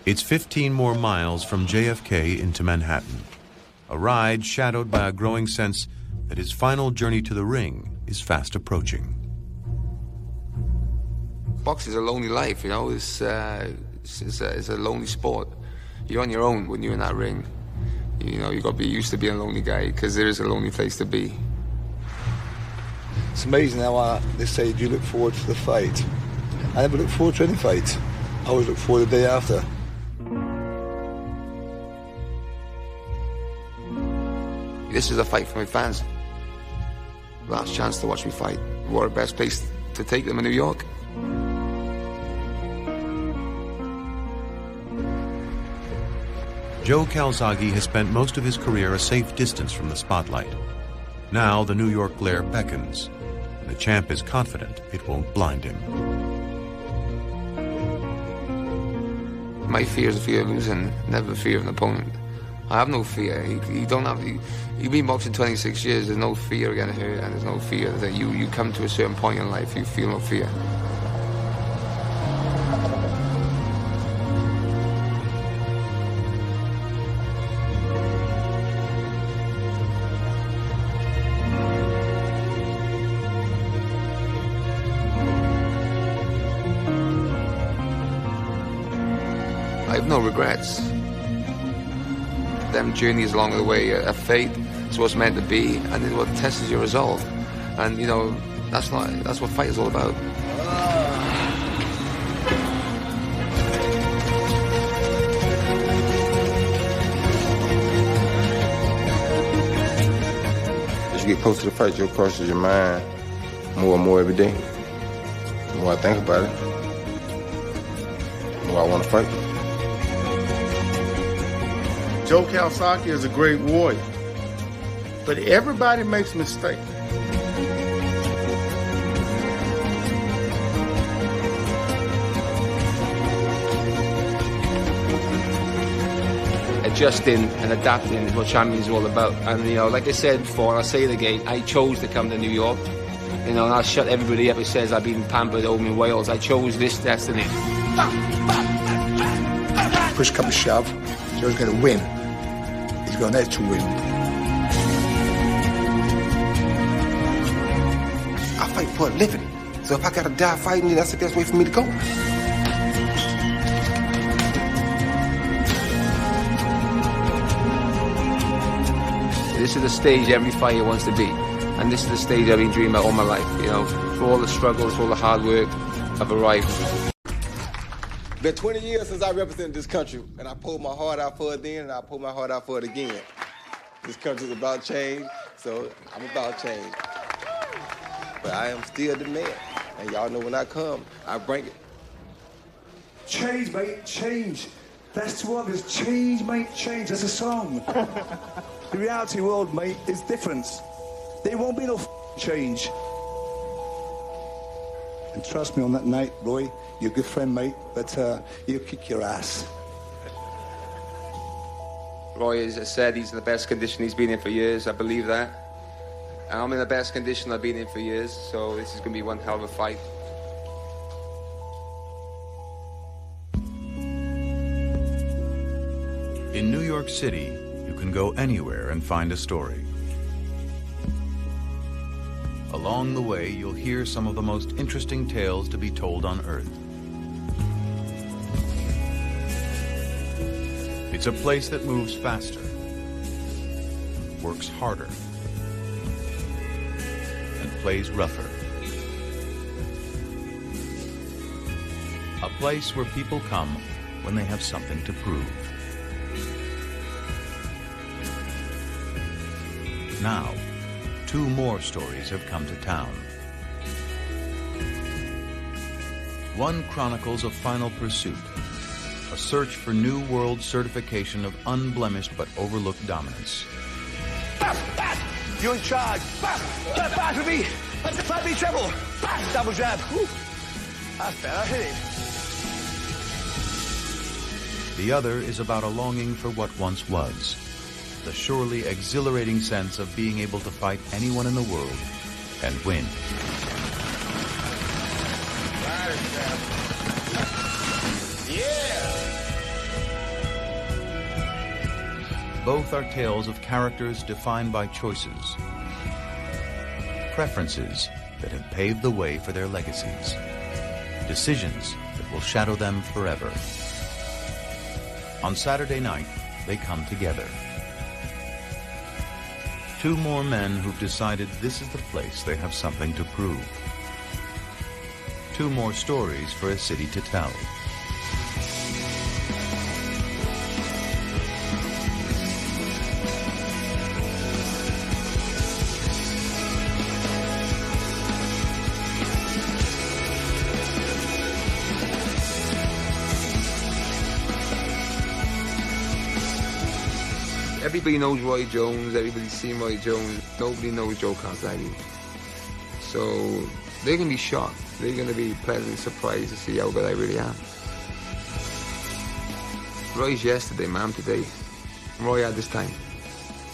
It's 15 more miles from JFK into Manhattan, a ride shadowed by a growing sense that his final journey to the ring is fast approaching. Boxing's a lonely life, you know. It's a lonely sport. You're on your own when you're in that ring. You know, you got to be used to being a lonely guy, because there is a lonely place to be. It's amazing how they say, do you look forward to the fight? I never look forward to any fight. I always look forward to the day after. This is a fight for my fans. Last chance to watch me fight. What a best place to take them in New York. Joe Calzaghe has spent most of his career a safe distance from the spotlight. Now the New York glare beckons, and the champ is confident it won't blind him. My fear is the fear of losing, never the fear of an opponent. I have no fear. You've been boxing 26 years, there's no fear of getting hurt, and there's no fear that you come to a certain point in life, you feel no fear. I have no regrets. Them journeys along the way are fate. It's what's meant to be, and it's what tests your resolve. And you know, that's what fight is all about. As you get closer to the fight, your crosses your mind more and more every day. The more I think about it, the more I want to fight. Joe Calzaghe is a great warrior, but everybody makes mistakes. Adjusting and adapting is what champions are all about. And you know, like I said before, and I'll say it again, I chose to come to New York. You know, and I'll shut everybody up who says I've been pampered home in Wales. I chose this destiny. Push come to shove, Joe's going to win. He's going there to win. I fight for a living, so if I gotta die fighting, that's the best way for me to go. This is the stage every fighter wants to be. And this is the stage I've been dreaming about all my life, you know. For all the struggles, for all the hard work, I've arrived. It's been 20 years since I represented this country, and I pulled my heart out for it then, and I pulled my heart out for it again. This country's about change, so I'm about change. But I am still the man, and y'all know when I come, I bring it. Change, mate, change. That's to others. Change, mate, change. That's a song. The reality world, mate, is different. There won't be no change. And trust me on that night, Roy, you're a good friend, mate, but you'll kick your ass. Roy has said he's in the best condition he's been in for years. I believe that. And I'm in the best condition I've been in for years, so this is going to be one hell of a fight. In New York City, you can go anywhere and find a story. Along the way, you'll hear some of the most interesting tales to be told on Earth. It's a place that moves faster, works harder, and plays rougher. A place where people come when they have something to prove. Now, 2 more stories have come to town. One chronicles a final pursuit, a search for new world certification of unblemished but overlooked dominance. You're in charge. Back with me. Fight me treble. Double jab. That's better. Hit it. The other is about a longing for what once was. The surely exhilarating sense of being able to fight anyone in the world and win. Yeah! Both are tales of characters defined by choices, preferences that have paved the way for their legacies, decisions that will shadow them forever. On Saturday night, they come together. Two more men who've decided this is the place they have something to prove. Two more stories for a city to tell. Everybody knows Roy Jones, everybody's seen Roy Jones, nobody knows Joe Calzaghe. So they're going to be shocked. They're going to be pleasantly surprised to see how good I really am. Roy's yesterday, man, I'm today. Roy had this time.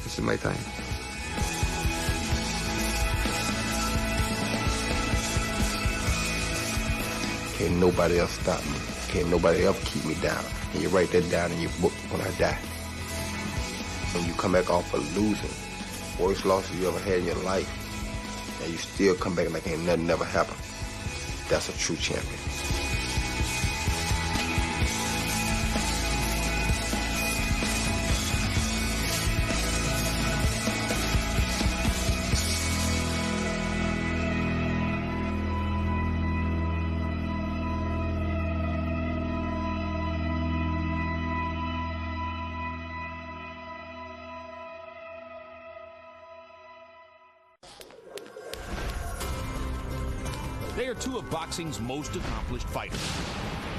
This is my time. Can't nobody else stop me. Can't nobody else keep me down. And you write that down in your book when I die. When you come back off of losing, worst losses you ever had in your life, and you still come back like ain't nothing ever happened. That's a true champion. They are two of boxing's most accomplished fighters.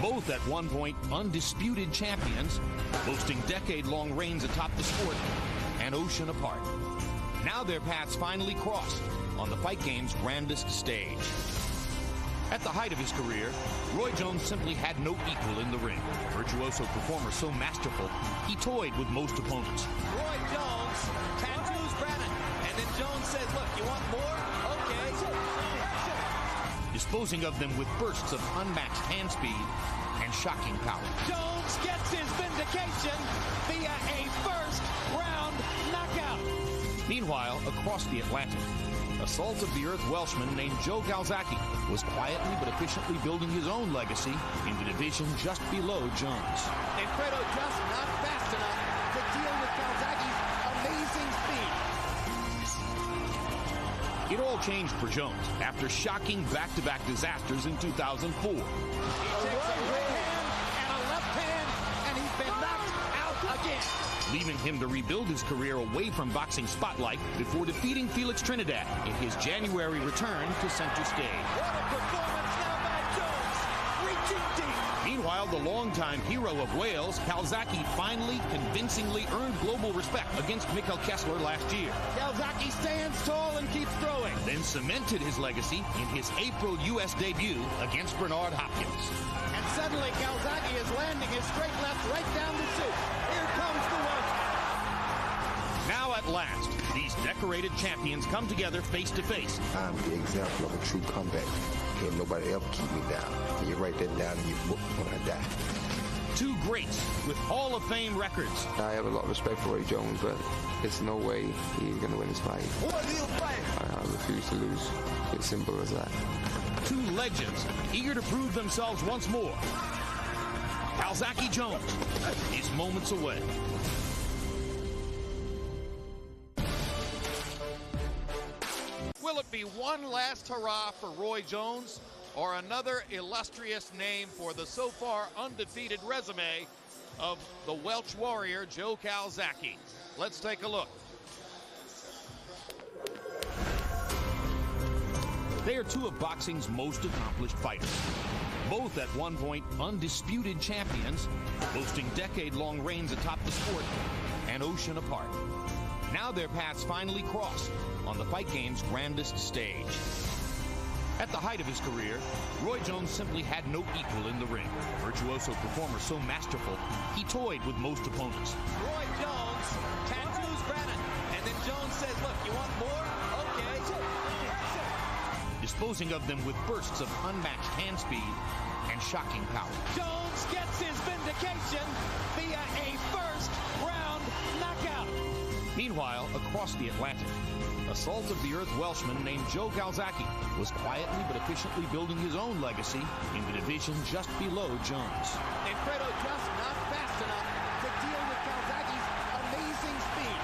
Both at one point undisputed champions, boasting decade-long reigns atop the sport, an ocean apart. Now their paths finally crossed on the fight game's grandest stage. At the height of his career, Roy Jones simply had no equal in the ring. Virtuoso performer so masterful, he toyed with most opponents. Roy Jones tattoos Brennan, and then Jones says, look, you want more? Okay. Disposing of them with bursts of unmatched hand speed and shocking power. Jones gets his vindication via a first-round knockout. Meanwhile, across the Atlantic, a salt-of-the-earth Welshman named Joe Calzaghe was quietly but efficiently building his own legacy in the division just below Jones. And Fredo just not fast enough to deal with Calzaghe's amazing speed. It all changed for Jones after shocking back-to-back disasters in 2004. He takes a right hand and a left hand, and he's been knocked out again. Leaving him to rebuild his career away from boxing spotlight before defeating Felix Trinidad in his January return to center stage. What a performance now by Jones, reaching deep. Meanwhile, the longtime hero of Wales, Calzaghe, finally convincingly earned global respect against Mikkel Kessler last year. Calzaghe stands tall and keeps throwing. Then cemented his legacy in his April U.S. debut against Bernard Hopkins. And suddenly Calzaghe is landing his straight left right down the chute. Here comes the one. Now at last, these decorated champions come together face to face. I'm the example of a true comeback. Can't nobody else keep me down. And you write that down in your book when I die. Two greats with Hall of Fame records. I have a lot of respect for Roy Jones, but there's no way he's going to win this fight. I refuse to lose. It's simple as that. Two legends eager to prove themselves once more. Calzaghe Jones is moments away. Will it be one last hurrah for Roy Jones or another illustrious name for the so far undefeated resume of the Welsh warrior Joe Calzaghe? Let's take a look. They are two of boxing's most accomplished fighters. Both at one point undisputed champions, boasting decade-long reigns atop the sport, an ocean apart. Now their paths finally crossed on the fight game's grandest stage. At the height of his career, Roy Jones simply had no equal in the ring. Virtuoso performer so masterful, he toyed with most opponents. Roy Jones tattoos Brennan, and then Jones says, look, you want more? Okay. Disposing of them with bursts of unmatched hand speed and and shocking power. Jones gets his vindication via a first-round knockout. Meanwhile, across the Atlantic, a salt-of-the-earth Welshman named Joe Calzaghe was quietly but efficiently building his own legacy in the division just below Jones. And Fredo just not fast enough to deal with Calzaghe's amazing speed.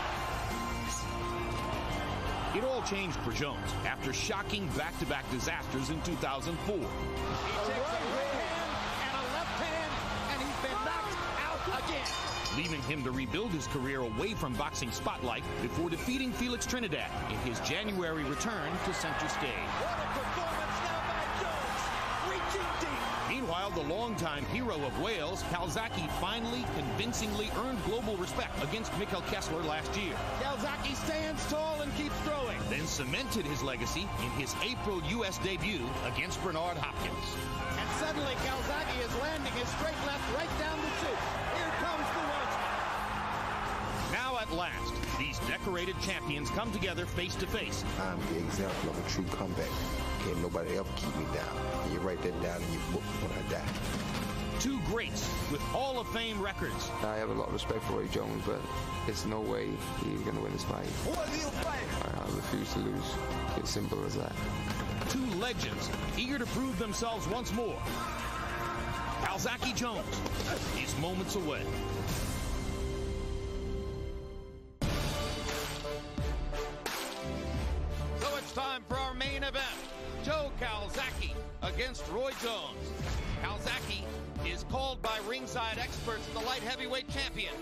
It all changed for Jones after shocking back-to-back disasters in 2004. He takes a right hand and a left hand, and he's been knocked out again. Leaving him to rebuild his career away from boxing spotlight before defeating Felix Trinidad in his January return to center stage. What a performance now by Jones, reaching deep. Meanwhile, the longtime hero of Wales, Calzaghe, finally convincingly earned global respect against Mikkel Kessler last year. Calzaghe stands tall and keeps throwing. Then cemented his legacy in his April U.S. debut against Bernard Hopkins. And suddenly Calzaghe is landing his straight left right down the chute. Here comes the Welshman. Now at last, these decorated champions come together face to face. I'm the example of a true comeback. Can't nobody ever keep me down. And you write that down in your book when I die. Two greats with Hall of Fame records. I have a lot of respect for Roy Jones, but there's no way he's going to win this fight. What are you fighting? I refuse to lose. It's simple as that. Two legends eager to prove themselves once more. Calzaghe Jones is moments away. So it's time for our main event. Joe Calzaghe against Roy Jones. Calzaghe is called by ringside experts the light heavyweight champion,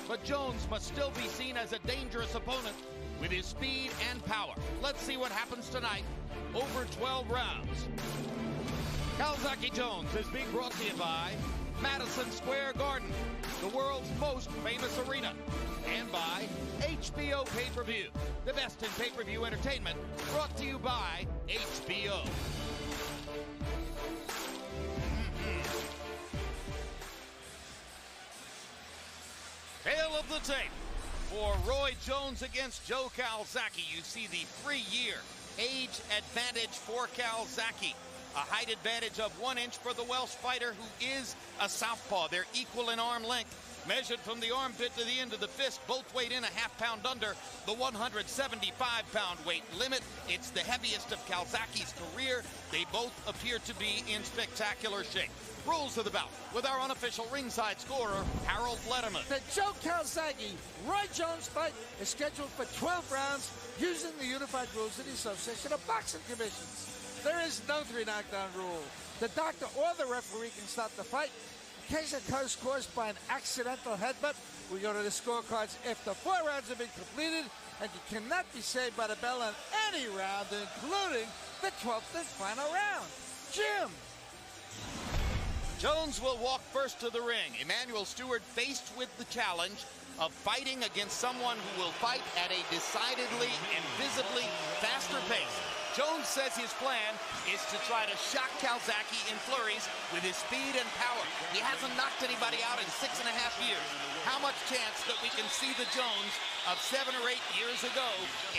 but Jones must still be seen as a dangerous opponent with his speed and power. Let's see what happens tonight over 12 rounds. Calzaghe Jones is being brought to you by Madison Square Garden, the world's most famous arena, and by HBO Pay-Per-View, the best in pay-per-view entertainment, brought to you by HBO. Tale of the tape for Roy Jones against Joe Calzaghe. You see the 3-year age advantage for Calzaghe. A height advantage of 1 inch for the Welsh fighter, who is a southpaw. They're equal in arm length. Measured from the armpit to the end of the fist, both weighed in a half-pound under the 175-pound weight limit. It's the heaviest of Calzaghe's career. They both appear to be in spectacular shape. Rules of the bout with our unofficial ringside scorer, Harold Letterman. The Joe Calzaghe Roy Jones fight is scheduled for 12 rounds using the unified rules of the Association of Boxing Commissions. There is no 3 knockdown rule. The doctor or the referee can stop the fight. In case it occurs caused by an accidental headbutt, we go to the scorecards after 4 rounds have been completed, and you cannot be saved by the bell on any round, including the 12th and final round. Jim. Jones will walk first to the ring. Emmanuel Stewart faced with the challenge of fighting against someone who will fight at a decidedly and visibly faster pace. Jones says his plan is to try to shock Calzaghe in flurries with his speed and power. He hasn't knocked anybody out in 6.5 years. How much chance that we can see the Jones of 7 or 8 years ago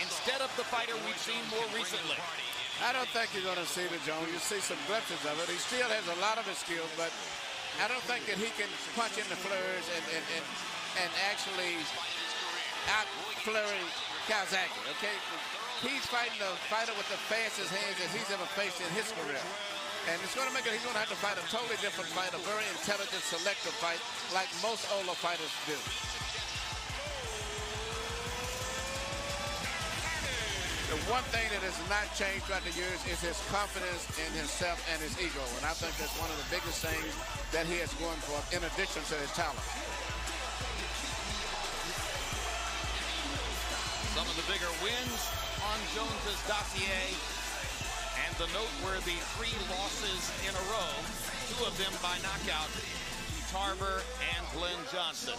instead of the fighter we've seen more recently? I don't think you're going to see the Jones. You see some glimpses of it. He still has a lot of his skills, but I don't think that he can punch in the flurries and actually out-flurry Calzaghe, okay? He's fighting the fighter with the fastest hands that he's ever faced in his career. And it's going to make it, he's going to have to fight a totally different fight, a very intelligent, selective fight, like most older fighters do. The one thing that has not changed throughout the years is his confidence in himself and his ego. And I think that's one of the biggest things that he has going for him, in addition to his talent. Some of the bigger wins on Jones's dossier, and the noteworthy 3 losses in a row, 2 of them by knockout to Tarver and Glenn Johnson.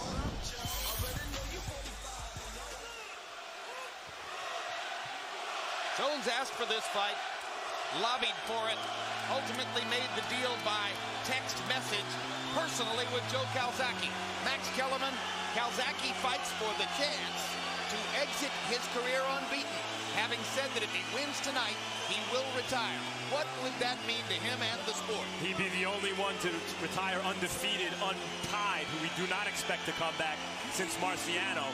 Jones asked for this fight, lobbied for it, ultimately made the deal by text message personally with Joe Calzaghe. Max Kellerman, Calzaghe fights for the chance to exit his career unbeaten, having said that if he wins tonight, he will retire. What would that mean to him and the sport? He'd be the only one to retire undefeated, untied, who we do not expect to come back since Marciano.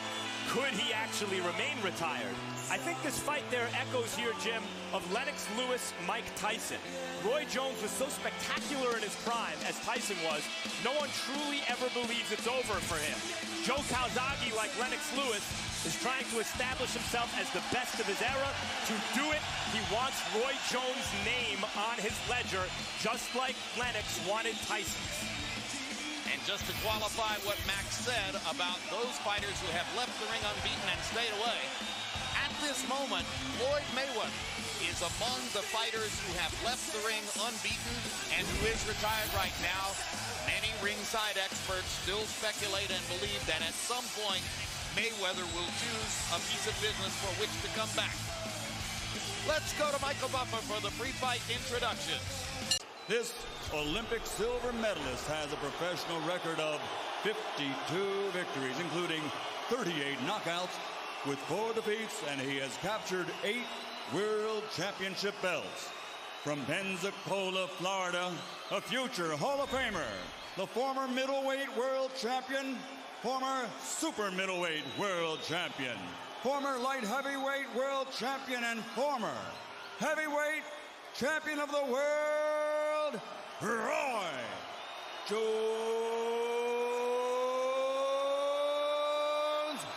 Could he actually remain retired? I think this fight there echoes here, Jim, of Lennox Lewis, Mike Tyson. Roy Jones was so spectacular in his prime, as Tyson was, no one truly ever believes it's over for him. Joe Calzaghe, like Lennox Lewis, is trying to establish himself as the best of his era. To do it, he wants Roy Jones' name on his ledger, just like Lennox wanted Tyson's. And just to qualify what Max said about those fighters who have left the ring unbeaten and stayed away, at this moment, Floyd Mayweather is among the fighters who have left the ring unbeaten and who is retired right now. Many ringside experts still speculate and believe that at some point, Mayweather will choose a piece of business for which to come back. Let's go to Michael Buffer for the pre-fight introductions. This Olympic silver medalist has a professional record of 52 victories, including 38 knockouts with 4 defeats, and he has captured 8 World Championship belts. From Pensacola, Florida, a future Hall of Famer, the former middleweight world champion, former super middleweight world champion, former light heavyweight world champion, and former heavyweight champion of the world, Roy Jones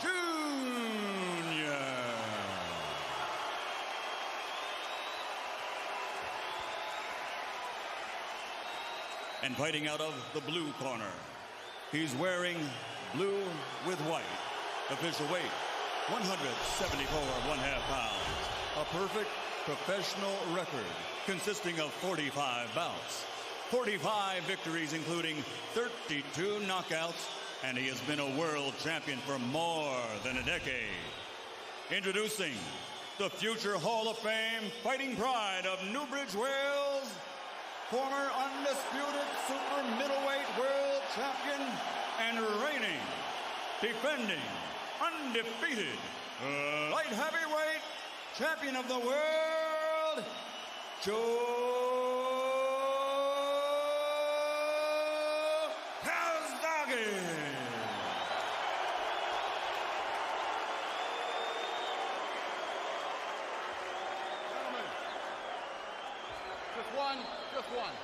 Jr. And fighting out of the blue corner, he's wearing blue with white. Official weight, 174 1/2 pounds. A perfect professional record consisting of 45 bouts, 45 victories, including 32 knockouts, and he has been a world champion for more than a decade. Introducing the future Hall of Fame fighting pride of Newbridge, Wales, former undisputed super middleweight world champion and reigning, defending, undefeated light heavyweight champion of the world, Joe Calzaghe. Gentlemen, just one.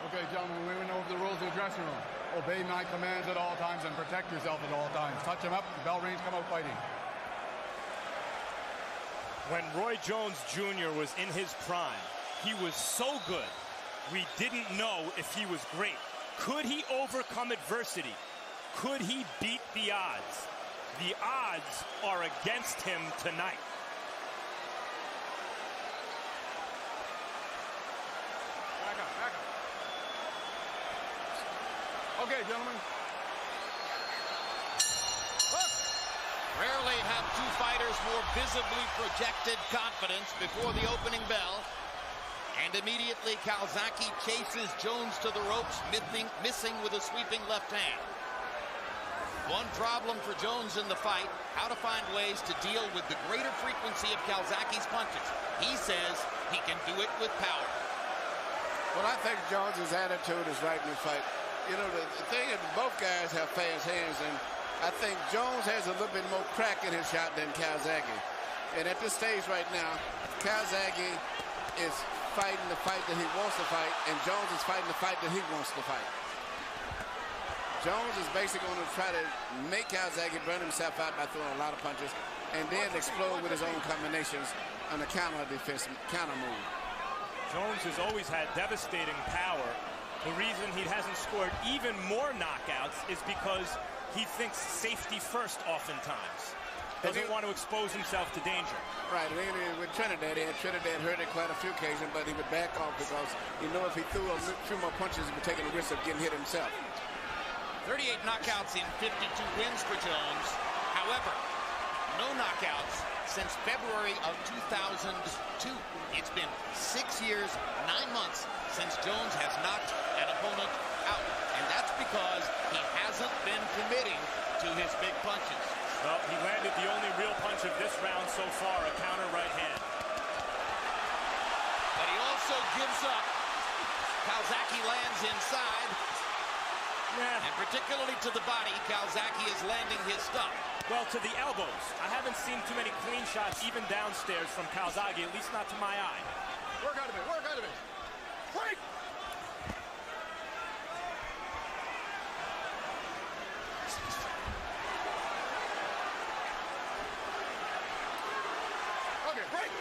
Okay, gentlemen, we went over the rules of the dressing room. Obey my commands at all times and protect yourself at all times. Touch him up, the bell rings, come out fighting. When Roy Jones Jr. was in his prime, he was so good, we didn't know if he was great. Could he overcome adversity? Could he beat the odds? The odds are against him tonight. Back up. Okay, gentlemen. Rarely have two fighters more visibly projected confidence before the opening bell. And immediately Calzaghe chases Jones to the ropes, missing with a sweeping left hand. One problem for Jones in the fight, how to find ways to deal with the greater frequency of Calzaghe's punches. He says he can do it with power. Well, I think Jones's attitude is right in the fight. You know, the thing is both guys have fast hands, and I think Jones has a little bit more crack in his shot than Calzaghe. And at this stage right now, Calzaghe is fighting the fight that he wants to fight, and Jones is fighting the fight that he wants to fight. Jones is basically going to try to make Calzaghe burn himself out by throwing a lot of punches and then explode with his own combinations on the counter move. Jones has always had devastating power. The reason he hasn't scored even more knockouts is because he thinks safety first oftentimes. Doesn't want to expose himself to danger. Right, with Trinidad hurt it quite a few occasions, but he would back off because you know if he threw a few more punches, he would take a risk of getting hit himself. 38 knockouts in 52 wins for Jones. However, no knockouts since February of 2002. It's been 6 years, 9 months since Jones has knocked an opponent out. And that's because he hasn't been committing to his big punches. Well, he landed the only real punch of this round so far, a counter right hand. But he also gives up. Calzaghe lands inside. Yeah. And particularly to the body, Calzaghe is landing his stuff. Well, to the elbows. I haven't seen too many clean shots, even downstairs, from Calzaghe, at least not to my eye. Work out of it, work out of it. Break! Okay, break!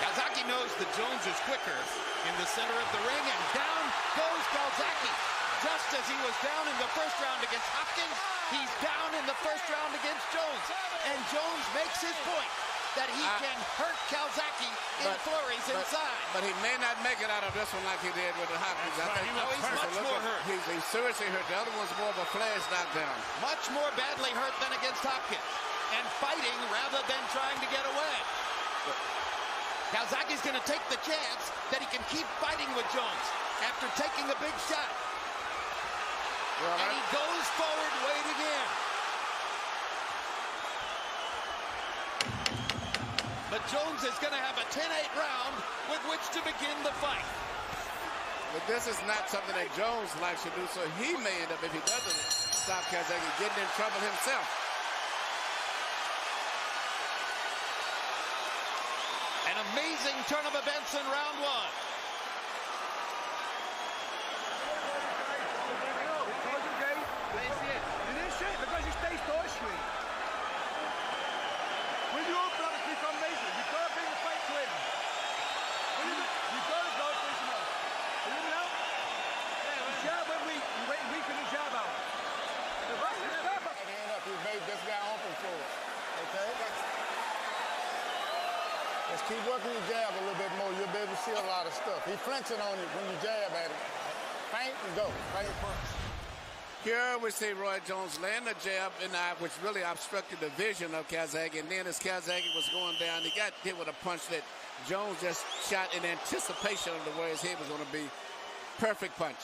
Calzaghe knows that Jones is quicker in the center of the ring, and down goes Calzaghe. Just as he was down in the first round against Hopkins, he's down in the first round against Jones. And Jones makes his point that he can hurt Calzaghe in flurries inside. But he may not make it out of this one like he did with the Hopkins. That's right. He's much more hurt. He's seriously hurt. The other one's more of a flash knockdown. Much more badly hurt than against Hopkins. And fighting rather than trying to get away. Calzaghe's going to take the chance that he can keep fighting with Jones after taking a big shot. Well, and he goes forward, waiting in. But Jones is going to have a 10-8 round with which to begin the fight. But this is not something that Jones likes to do, so he may end up, if he doesn't stop Calzaghe, getting in trouble himself. An amazing turn of events in round one. Just keep working your jab a little bit more. You'll be able to see a lot of stuff. He's flinching on you when you jab at him. Feint and go. Feint punch. Here we see Roy Jones land a jab in the eye, which really obstructed the vision of Calzaghe. And then as Calzaghe was going down, he got hit with a punch that Jones just shot in anticipation of the way his head was going to be. Perfect punch.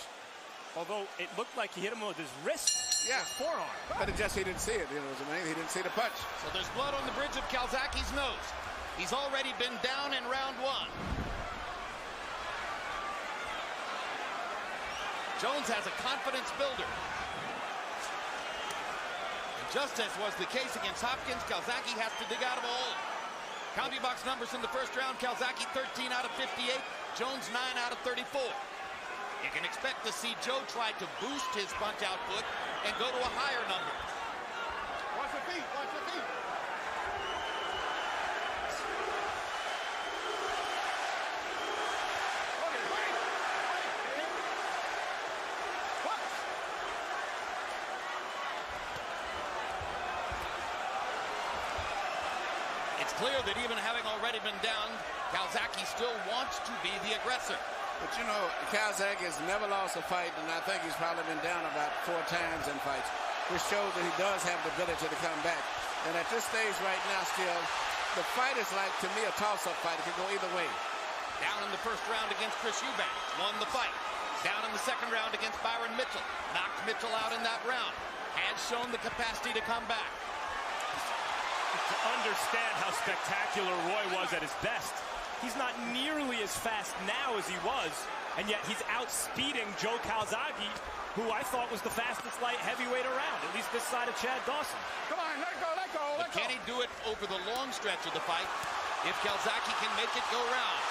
Although it looked like he hit him with his wrist. Yeah. His forearm. But he didn't see it. You know what I mean? He didn't see the punch. So there's blood on the bridge of Calzaghe's nose. He's already been down in round one. Jones has a confidence builder. And just as was the case against Hopkins, Calzaghe has to dig out of a hole. County box numbers in the first round, Calzaghe 13 out of 58, Jones 9 out of 34. You can expect to see Joe try to boost his punch output and go to a higher number. Watch your feet, watch your feet. It's clear that even having already been down, Calzaghe still wants to be the aggressor. But you know, Calzaghe has never lost a fight, and I think he's probably been down about 4 times in fights, which shows that he does have the ability to come back. And at this stage right now still, the fight is like, to me, a toss-up fight. It can go either way. Down in the first round against Chris Eubank, won the fight. Down in the second round against Byron Mitchell, knocked Mitchell out in that round. Has shown the capacity to come back. To understand how spectacular Roy was at his best, he's not nearly as fast now as he was, and yet he's outspeeding Joe Calzaghe, who I thought was the fastest light heavyweight around, at least this side of Chad Dawson. Come on, let go, let go, let go. But can he do it over the long stretch of the fight if Calzaghe can make it go round?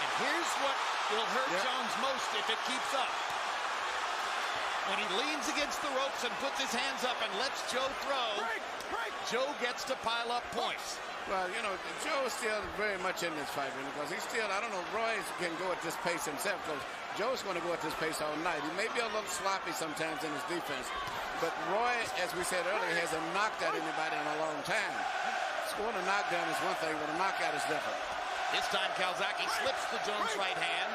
And here's what will hurt Jones most if it keeps up. When he leans against the ropes and puts his hands up and lets Joe throw, Joe gets to pile up points. Well, you know, Joe is still very much in this fight, because he's still, I don't know, Roy can go at this pace himself, because Joe's going to go at this pace all night. He may be a little sloppy sometimes in his defense, but Roy, as we said earlier, hasn't knocked out anybody in a long time. Scoring a knockdown is one thing, but a knockout is different. This time Calzaghe slips the Jones right hand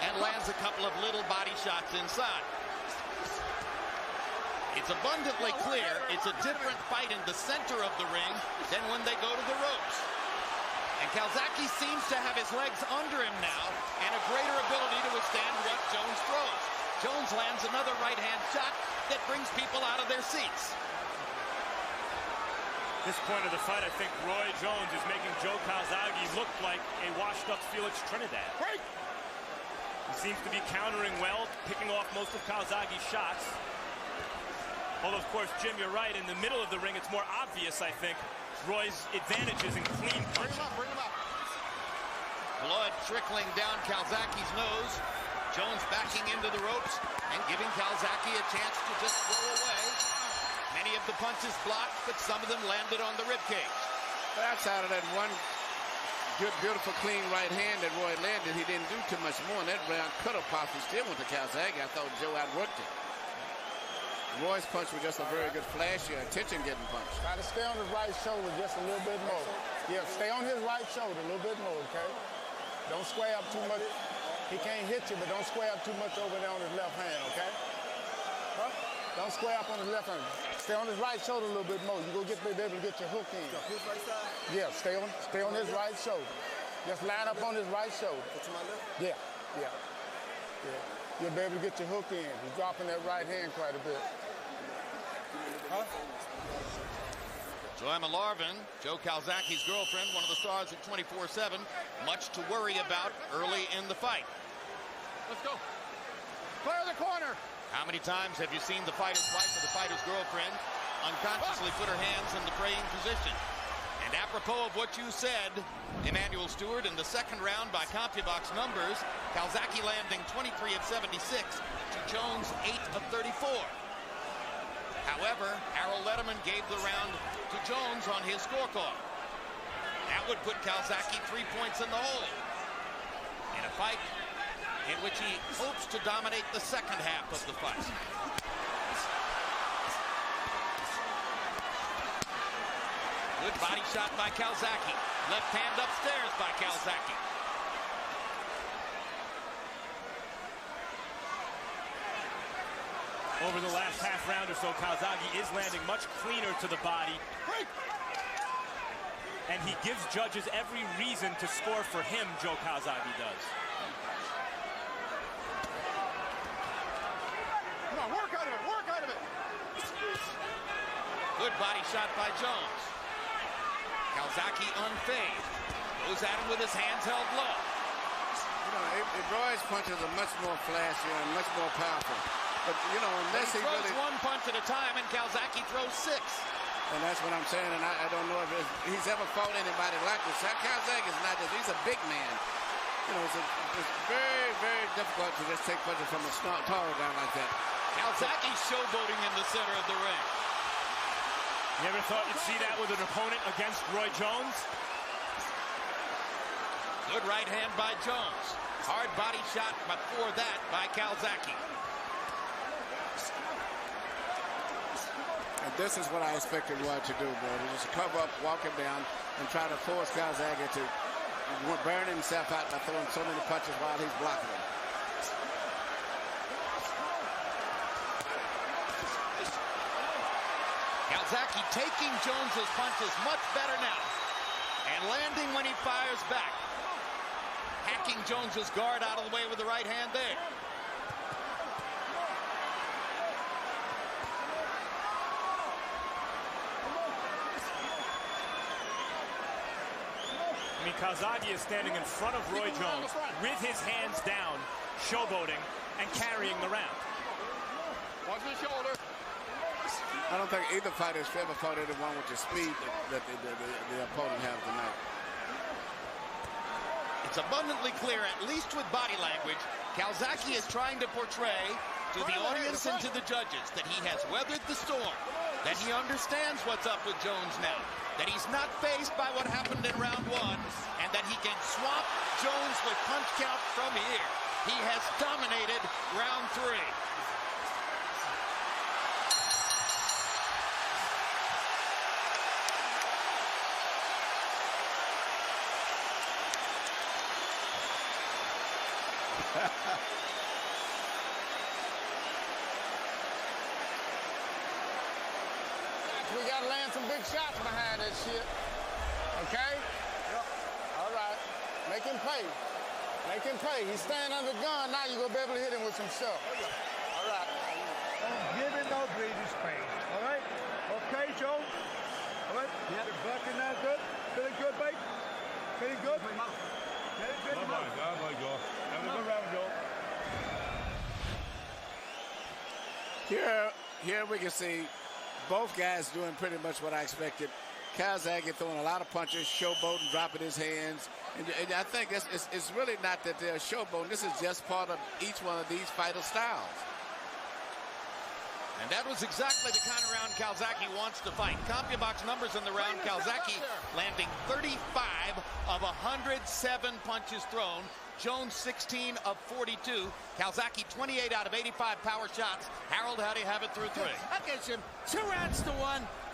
and lands a couple of little body shots inside. It's abundantly clear it's a different fight in the center of the ring than when they go to the ropes. And Calzaghe seems to have his legs under him now and a greater ability to withstand what Jones throws. Jones lands another right-hand shot that brings people out of their seats. This point of the fight, I think Roy Jones is making Joe Calzaghe look like a washed-up Felix Trinidad. Break! He seems to be countering well, picking off most of Calzaghe's shots. Although, of course, Jim, you're right. In the middle of the ring, it's more obvious, I think, Roy's advantages in clean punching. Bring him up. Blood trickling down Calzaghe's nose. Jones backing into the ropes and giving Calzaghe a chance to just throw away. Many of the punches blocked, but some of them landed on the ribcage. Outside of that one good, beautiful, clean right hand that Roy landed, he didn't do too much more. And that round could have possibly still went to Calzaghe. I thought Joe outworked it. Roy's punch was just a very good flashy, attention-getting punch. Try to stay on his right shoulder just a little bit more. Yeah, stay on his right shoulder a little bit more, okay? Don't square up too much. He can't hit you, but don't square up too much over there on his left hand, okay? Huh? Don't square up on his left hand. Stay on his right shoulder a little bit more. You're going to be able to get your hook in. His right side? Yeah, stay on his right shoulder. Just line up on his right shoulder. To my left? Yeah. You'll be able to get your hook in. He's dropping that right hand quite a bit. Huh? Joy Malarvin, Joe Calzaghe's girlfriend, one of the stars at 24/7, much to worry about early in the fight. Let's go. Clear the corner. How many times have you seen the fighter's wife or the fighter's girlfriend unconsciously put her hands in the praying position? And apropos of what you said, Emmanuel Stewart, in the second round by CompuBox numbers, Calzaghe landing 23 of 76 to Jones 8 of 34. However, Harold Letterman gave the round to Jones on his scorecard. That would put Calzaghe 3 points in the hole in a fight in which he hopes to dominate the second half of the fight. Good body shot by Calzaghe. Left hand upstairs by Calzaghe. Over the last half round or so, Calzaghe is landing much cleaner to the body. And he gives judges every reason to score for him, Joe Calzaghe does. Come on, work out of it. Good body shot by Jones. Calzaghe unfazed. Goes at him with his hands held low. You know, Roy's punches are much more flashy and much more powerful. But, you know, unless he throws one punch at a time, and Calzaghe throws 6. And that's what I'm saying, and I don't know if he's ever fought anybody like this. Calzaghe is not just, he's a big man. You know, it's very, very difficult to just take punches from a tall guy like that. Calzaghe's showboating in the center of the ring. You ever thought you'd see that with an opponent against Roy Jones? Good right hand by Jones. Hard body shot before that by Calzaghe. And this is what I expected Roy to do, bro. To just cover up, walk him down, and try to force Calzaghe to burn himself out by throwing so many punches while he's blocking him. Calzaghe taking Jones's punches much better now. And landing when he fires back. Hacking Jones's guard out of the way with the right hand there. I mean, Calzaghe is standing in front of Roy Jones with his hands down, showboating, and carrying the round. Watch the shoulder. I don't think either fighter has ever fought anyone with the speed that the opponent has tonight. It's abundantly clear, at least with body language, Calzaghe is trying to portray to the audience and to the judges that he has weathered the storm, that he understands what's up with Jones now, that he's not faced by what happened in round 1, and that he can swamp Jones with punch count from here. He has dominated round 3. We got to land some big shots behind that shit. Okay? Yep. All right. Make him pay. Make him pay. He's standing under the gun. Now you're going to be able to hit him with some stuff. Attacking now, good. Feeling good, mate? Feeling good? Have a good round, Joe. Here we can see both guys doing pretty much what I expected. Calzaghe throwing a lot of punches, showboating, dropping his hands. And I think it's really not that they're showboating. This is just part of each one of these fighter styles. And that was exactly the kind of round Calzaghe wants to fight. CompuBox numbers in the round, Calzaghe landing 35 of 107 punches thrown. Jones 16 of 42. Calzaghe 28 out of 85 power shots. Harold, how do you have it through three? Okay, Jim. 2-1,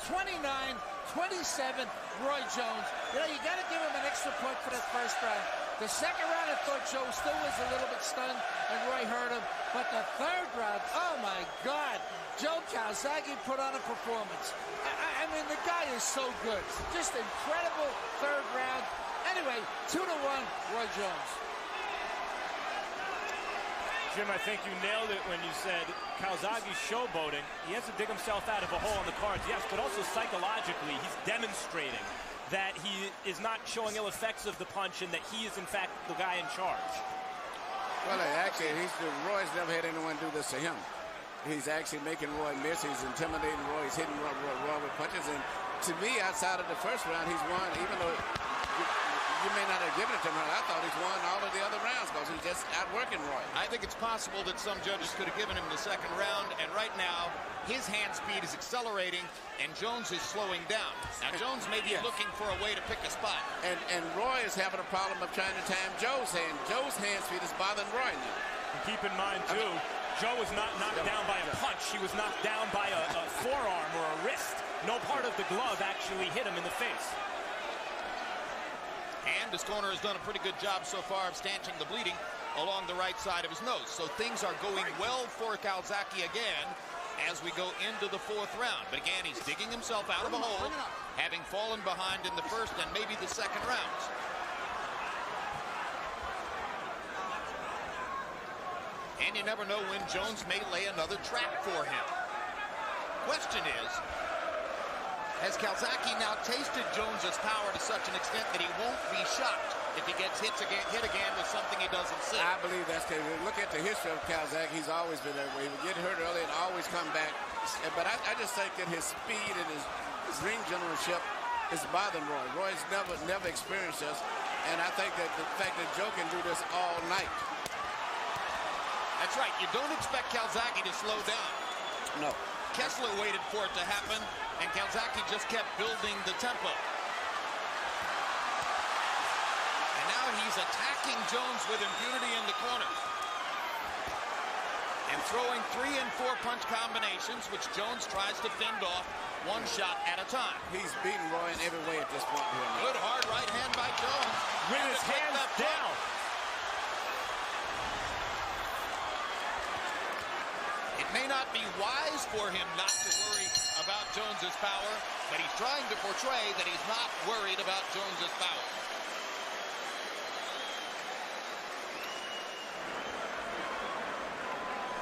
29-27, Roy Jones. You know, you got to give him an extra point for that first round. The second round, I thought Joe still was a little bit stunned, and Roy hurt him. But the third round, oh my God, Joe Calzaghe put on a performance. I mean, the guy is so good. Just incredible third round. Anyway, 2-1, Roy Jones. Jim, I think you nailed it when you said Calzaghe's showboating. He has to dig himself out of a hole on the cards, yes, but also psychologically, he's demonstrating that he is not showing ill effects of the punch and that he is, in fact, the guy in charge. Well, actually, Roy's never had anyone do this to him. He's actually making Roy miss. He's intimidating Roy. He's hitting Roy with punches. And to me, outside of the first round, he's won, even though you may not have given it to him. I thought he's won all of the other rounds because he's just outworking Roy. I think it's possible that some judges could have given him the second round, and right now his hand speed is accelerating and Jones is slowing down. Now Jones may be looking for a way to pick a spot. And Roy is having a problem of trying to time Joe's hand. Joe's hand speed is bothering Roy now. And keep in mind too, Joe was not knocked down by a punch. He was knocked down by a forearm or a wrist. No part of the glove actually hit him in the face. And his corner has done a pretty good job so far of stanching the bleeding along the right side of his nose. So things are going well for Calzaghe again as we go into the fourth round. But again, he's digging himself out of a hole, having fallen behind in the first and maybe the second rounds. And you never know when Jones may lay another trap for him. Question is, has Calzaghe now tasted Jones's power to such an extent that he won't be shocked if he gets hit again with something he doesn't see? I believe that's the case. Look at the history of Calzaghe. He's always been that way. He would get hurt early and always come back. But I just think that his speed and his ring generalship is bothering Roy. Roy's never experienced this. And I think that the fact that Joe can do this all night. That's right. You don't expect Calzaghe to slow down. No. Kessler waited for it to happen, and Calzaghe just kept building the tempo. And now he's attacking Jones with impunity in the corner. And throwing 3 and 4 punch combinations, which Jones tries to fend off one shot at a time. He's beating Roy in every way at this point. Good hard right hand by Jones. With his hands down. It may not be wise for him not to worry about Jones's power, but he's trying to portray that he's not worried about Jones's power.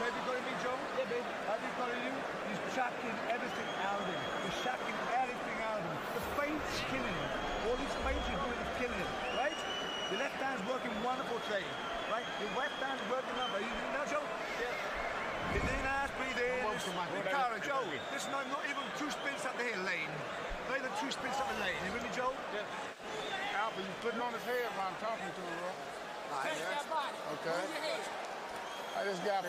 Baby calling me Joe? Yeah, baby. How's he calling you? He's shocking everything out of him. He's shocking everything out of him. The feint's killing him. All these feints he's doing is killing him, right? The left hand's working wonderful today, right? The left hand's working up. Are you doing that, Joe? Yeah. Breathe in, ass, breathe in. Cara, Joe, listen, I'm not even 2 spins up the hill lane. Not even 2 spins up the lane. You with me, Joe? Yeah. Alfred, he's putting on his head while I'm talking to him, bro. Okay. I just got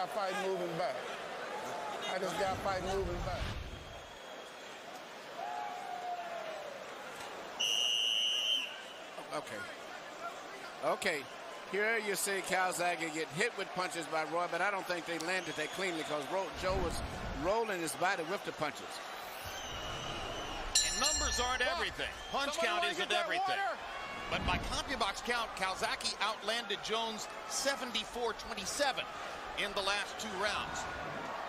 fight moving back. Okay. Here you see Calzaghe get hit with punches by Roy, but I don't think they landed that cleanly because Joe was rolling his body with the punches. And numbers aren't everything. Punch count isn't everything. But by CompuBox count, Calzaghe outlanded Jones 74-27 in the last 2 rounds.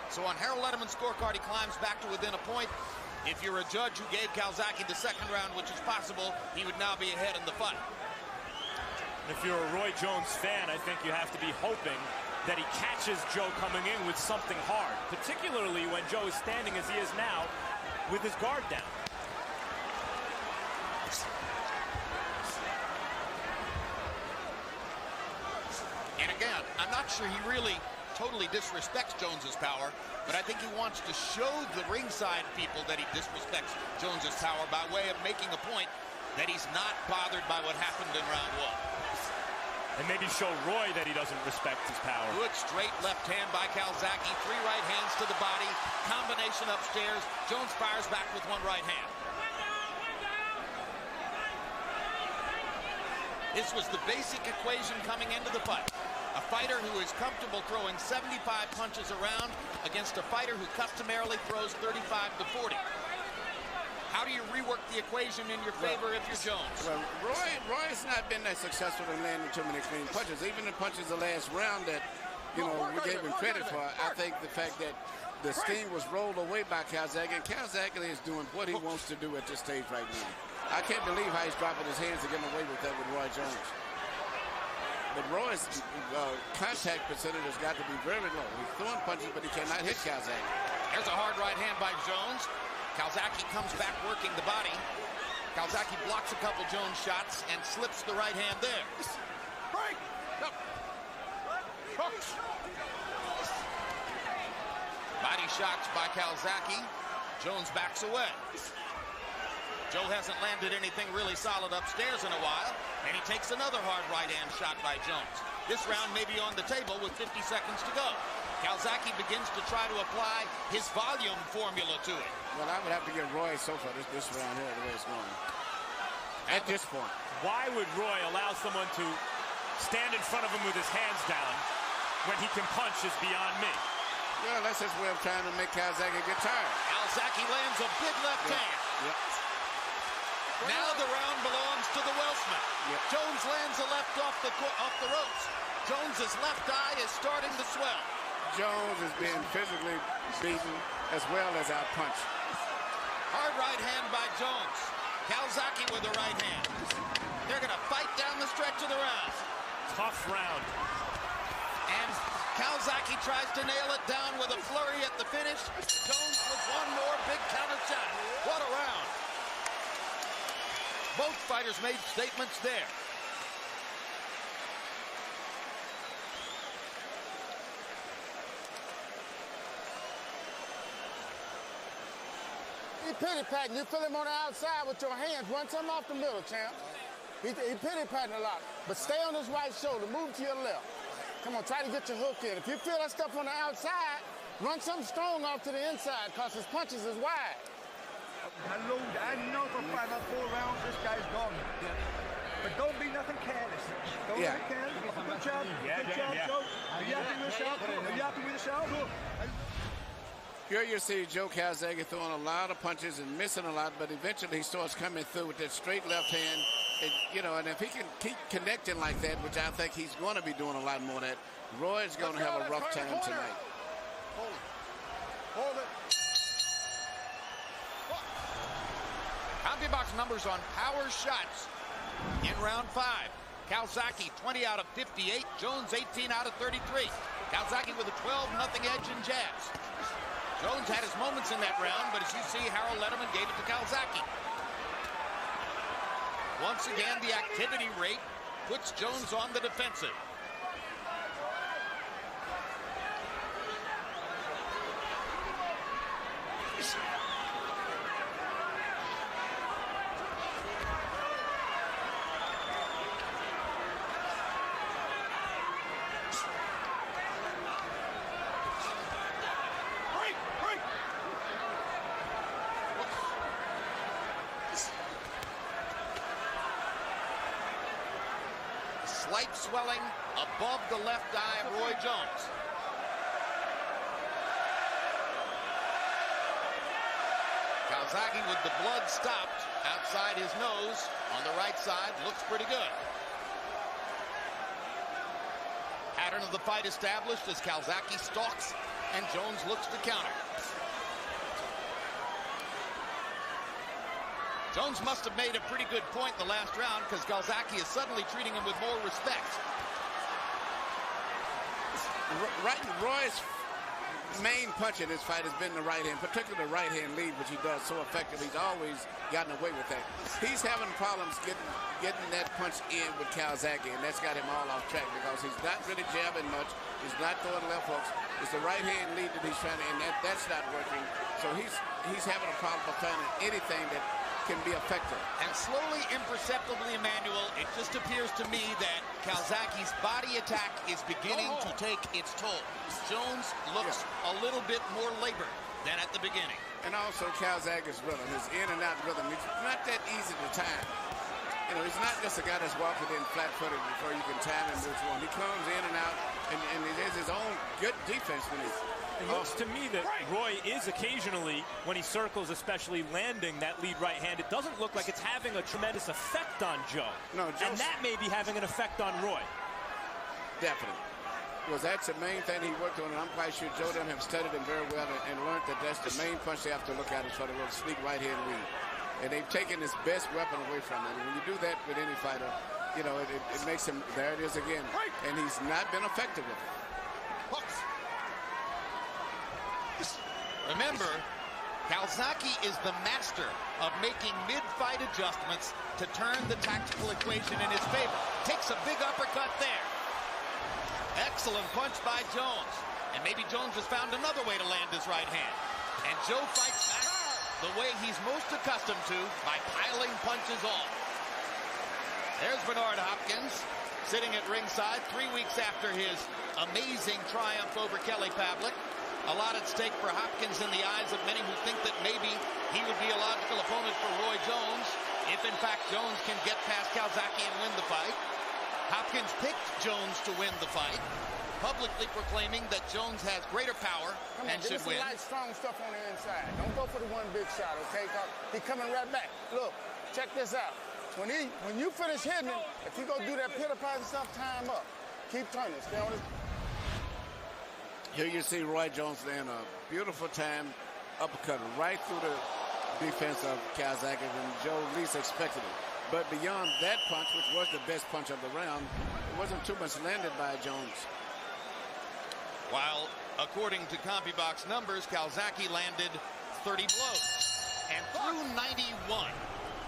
So on Harold Letterman's scorecard, he climbs back to within a point. If you're a judge who gave Calzaghe the second round, which is possible, he would now be ahead in the fight. If you're a Roy Jones fan, I think you have to be hoping that he catches Joe coming in with something hard, particularly when Joe is standing as he is now with his guard down. And again, I'm not sure he really totally disrespects Jones's power, but I think he wants to show the ringside people that he disrespects Jones's power by way of making a point that he's not bothered by what happened in round one. And maybe show Roy that he doesn't respect his power. Good straight left hand by Calzaghe. 3 right hands to the body. Combination upstairs. Jones fires back with 1 right hand. This was the basic equation coming into the fight. A fighter who is comfortable throwing 75 punches around against a fighter who customarily throws 35 to 40. How do you rework the equation in your favor if you're Jones? Well, Roy's not been that successful in landing too many clean punches. Even the punches the last round that, you know, we gave him credit for. I think the fact that the sting was rolled away by Calzaghe, and Calzaghe is doing what he wants to do at this stage right now. I can't believe how he's dropping his hands and getting away with that with Roy Jones. But Roy's contact percentage has got to be very low. He's throwing punches, but he cannot hit Calzaghe. There's a hard right hand by Jones. Calzaghe comes back working the body. Calzaghe blocks a couple Jones shots and slips the right hand there. Break! No. Hooks! Body shots by Calzaghe. Jones backs away. Joe hasn't landed anything really solid upstairs in a while, and he takes another hard right hand shot by Jones. This round may be on the table with 50 seconds to go. Calzaghe begins to try to apply his volume formula to it. Well, I would have to give Roy so far this round here the way it's going. At this point. Why would Roy allow someone to stand in front of him with his hands down when he can punch is beyond me? Well, that's his way of trying to make Calzaghe get tired. Calzaghe lands a big left hand. Yep. Now the round belongs to the Welshman. Yep. Jones lands a left off the ropes. Jones's left eye is starting to swell. Jones is being physically beaten as well as outpunched. Hard right hand by Jones. Calzaghe with the right hand. They're going to fight down the stretch of the round. Tough round. And Calzaghe tries to nail it down with a flurry at the finish. Jones with 1 more big counter shot. What a round. Both fighters made statements there. He pity-patting. You feel him on the outside with your hands. Run some off the middle, champ. He pity-patting a lot. But stay on his right shoulder. Move to your left. Come on, try to get your hook in. If you feel that stuff on the outside, run something strong off to the inside because his punches is wide. I know for 5 or 4 rounds this guy's gone. But don't be nothing careless. Don't be careless. Good job. Good job, Joe. Are you happy with yourself? Are you happy with yourself? Here you see Joe Calzaghe throwing a lot of punches and missing a lot, but eventually he starts coming through with that straight left hand. And, you know, and if he can keep connecting like that, which I think he's going to be doing a lot more of that, Roy's going to have a rough time tonight. Hold it. Hold it. CompuBox numbers on power shots in round 5. Calzaghe 20 out of 58. Jones 18 out of 33. Calzaghe with a 12-0 edge in jabs. Jones had his moments in that round, but as you see, Harold Letterman gave it to Calzaghe. Once again, the activity rate puts Jones on the defensive. Slight swelling above the left eye of Roy Jones. Calzaghe with the blood stopped outside his nose on the right side looks pretty good. Pattern of the fight established as Calzaghe stalks and Jones looks to counter. Jones must have made a pretty good point in the last round because Calzaghe is suddenly treating him with more respect. Right, Roy's main punch in this fight has been the right hand, particularly the right hand lead, which he does so effectively. He's always gotten away with that. He's having problems getting that punch in with Calzaghe, and that's got him all off track because he's not really jabbing much. He's not throwing left hooks. It's the right hand lead that he's trying to, and that's not working. So he's having a problem of finding anything that can be effective. And slowly, imperceptibly, Emmanuel, it just appears to me that Calzaghe's body attack is beginning to take its toll. Jones looks a little bit more labored than at the beginning. And also Calzaghe's rhythm, his in and out rhythm, it's not that easy to time. You know, he's not just a guy that's walking in flat-footed before you can time him which one. He comes in and out, and he has his own good defense when he's... It looks to me that Roy is occasionally, when he circles, especially landing that lead right hand, it doesn't look like it's having a tremendous effect on Joe. No, and that may be having an effect on Roy. Definitely. Because that's the main thing he worked on, and I'm quite sure Joe them have studied him very well and learned that that's the main punch they have to look at is for the little sneak right hand lead. And they've taken his best weapon away from him. And when you do that with any fighter, you know, it makes him, there it is again. And he's not been effective with it. Hooks. Remember, Calzaghe is the master of making mid-fight adjustments to turn the tactical equation in his favor. Takes a big uppercut there. Excellent punch by Jones. And maybe Jones has found another way to land his right hand. And Joe fights back the way he's most accustomed to, by piling punches on. There's Bernard Hopkins, sitting at ringside 3 weeks after his amazing triumph over Kelly Pavlik. A lot at stake for Hopkins in the eyes of many who think that maybe he would be a logical opponent for Roy Jones, if in fact Jones can get past Calzaghe and win the fight. Hopkins picked Jones to win the fight, publicly proclaiming that Jones has greater power and should win. Light, strong stuff on the inside. Don't go for the one big shot, okay? He's coming right back. Look, check this out. When you finish hitting him, if you go do that pitter-patter stuff, time up. Keep turning. Stay on his... Here you see Roy Jones land a beautiful time uppercut right through the defense of Calzaghe when Joe least expected it. But beyond that punch, which was the best punch of the round, it wasn't too much landed by Jones. While, according to CompuBox numbers, Calzaghe landed 30 blows and threw 91.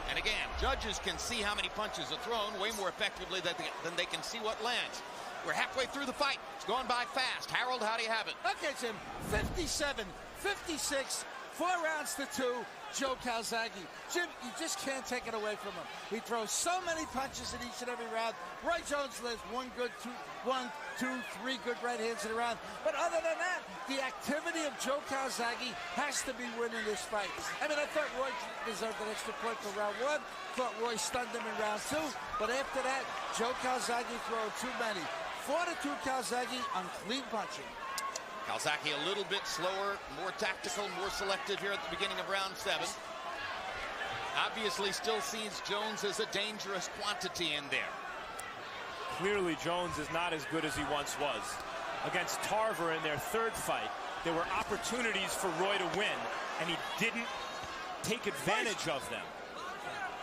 And again, judges can see how many punches are thrown way more effectively than they can see what lands. We're halfway through the fight. It's going by fast. Harold, how do you have it? Okay, Jim. 57, 56, 4 rounds to 2. Joe Calzaghe. Jim, you just can't take it away from him. He throws so many punches in each and every round. Roy Jones lives 1, 2, 3 good right hands in a round. But other than that, the activity of Joe Calzaghe has to be winning this fight. I mean, I thought Roy deserved an extra point for round 1. Thought Roy stunned him in round 2. But after that, Joe Calzaghe threw too many. 4-2 Calzaghe on clean punching. Calzaghe a little bit slower, more tactical, more selective here at the beginning of round 7. Obviously still sees Jones as a dangerous quantity in there. Clearly Jones is not as good as he once was. Against Tarver in their 3rd fight, there were opportunities for Roy to win, and he didn't take advantage of them.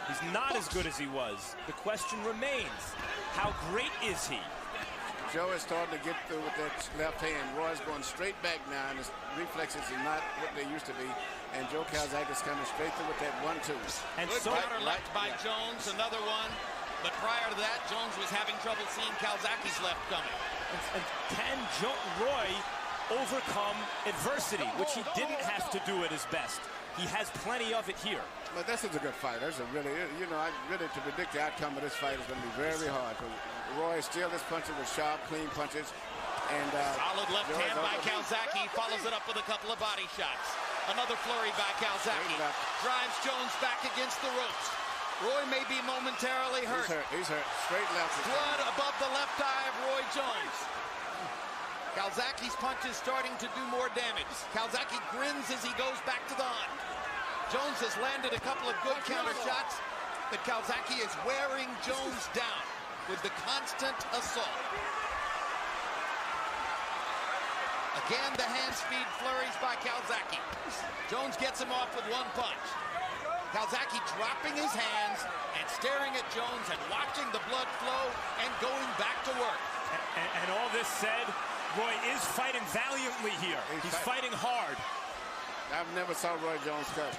He's not as good as he was. The question remains, how great is he? Joe is starting to get through with that left hand. Roy's going straight back now, and his reflexes are not what they used to be. And Joe Calzaghe is coming straight through with that 1-2. And good counter left by Jones, another one. But prior to that, Jones was having trouble seeing Calzaghe's left coming. And can Roy overcome adversity, which he didn't have to do at his best? He has plenty of it here. But this is a good fight. That's a really, you know, to predict the outcome of this fight is going to be very hard. Roy still is punching with sharp, clean punches. And solid left hand by Calzaghe. Follows it up with a couple of body shots. Another flurry by Calzaghe. Drives Jones back against the ropes. Roy may be momentarily hurt. He's hurt. Straight left. Blood above the left eye of Roy Jones. Calzaghe's punch is starting to do more damage. Calzaghe grins as he goes back to the hunt. Jones has landed a couple of good counter shots, but Calzaghe is wearing Jones down with the constant assault. Again, the hand speed flurries by Calzaghe. Jones gets him off with 1 punch. Calzaghe dropping his hands and staring at Jones and watching the blood flow and going back to work. And all this said, Roy is fighting valiantly here. He's fighting hard. I've never saw Roy Jones cut,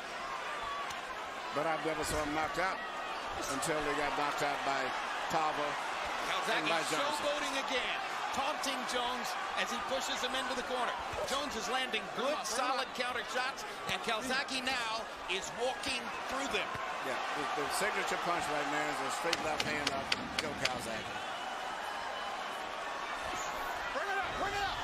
but I've never saw him knocked out until they got knocked out by Tarver and by Calzaghe Johnson. showboating again, taunting Jones as he pushes him into the corner. Jones is landing good, solid counter shots, and Calzaghe now is walking through them. Yeah, the signature punch right now is a straight left hand of Joe Calzaghe. Bring it up, bring it up.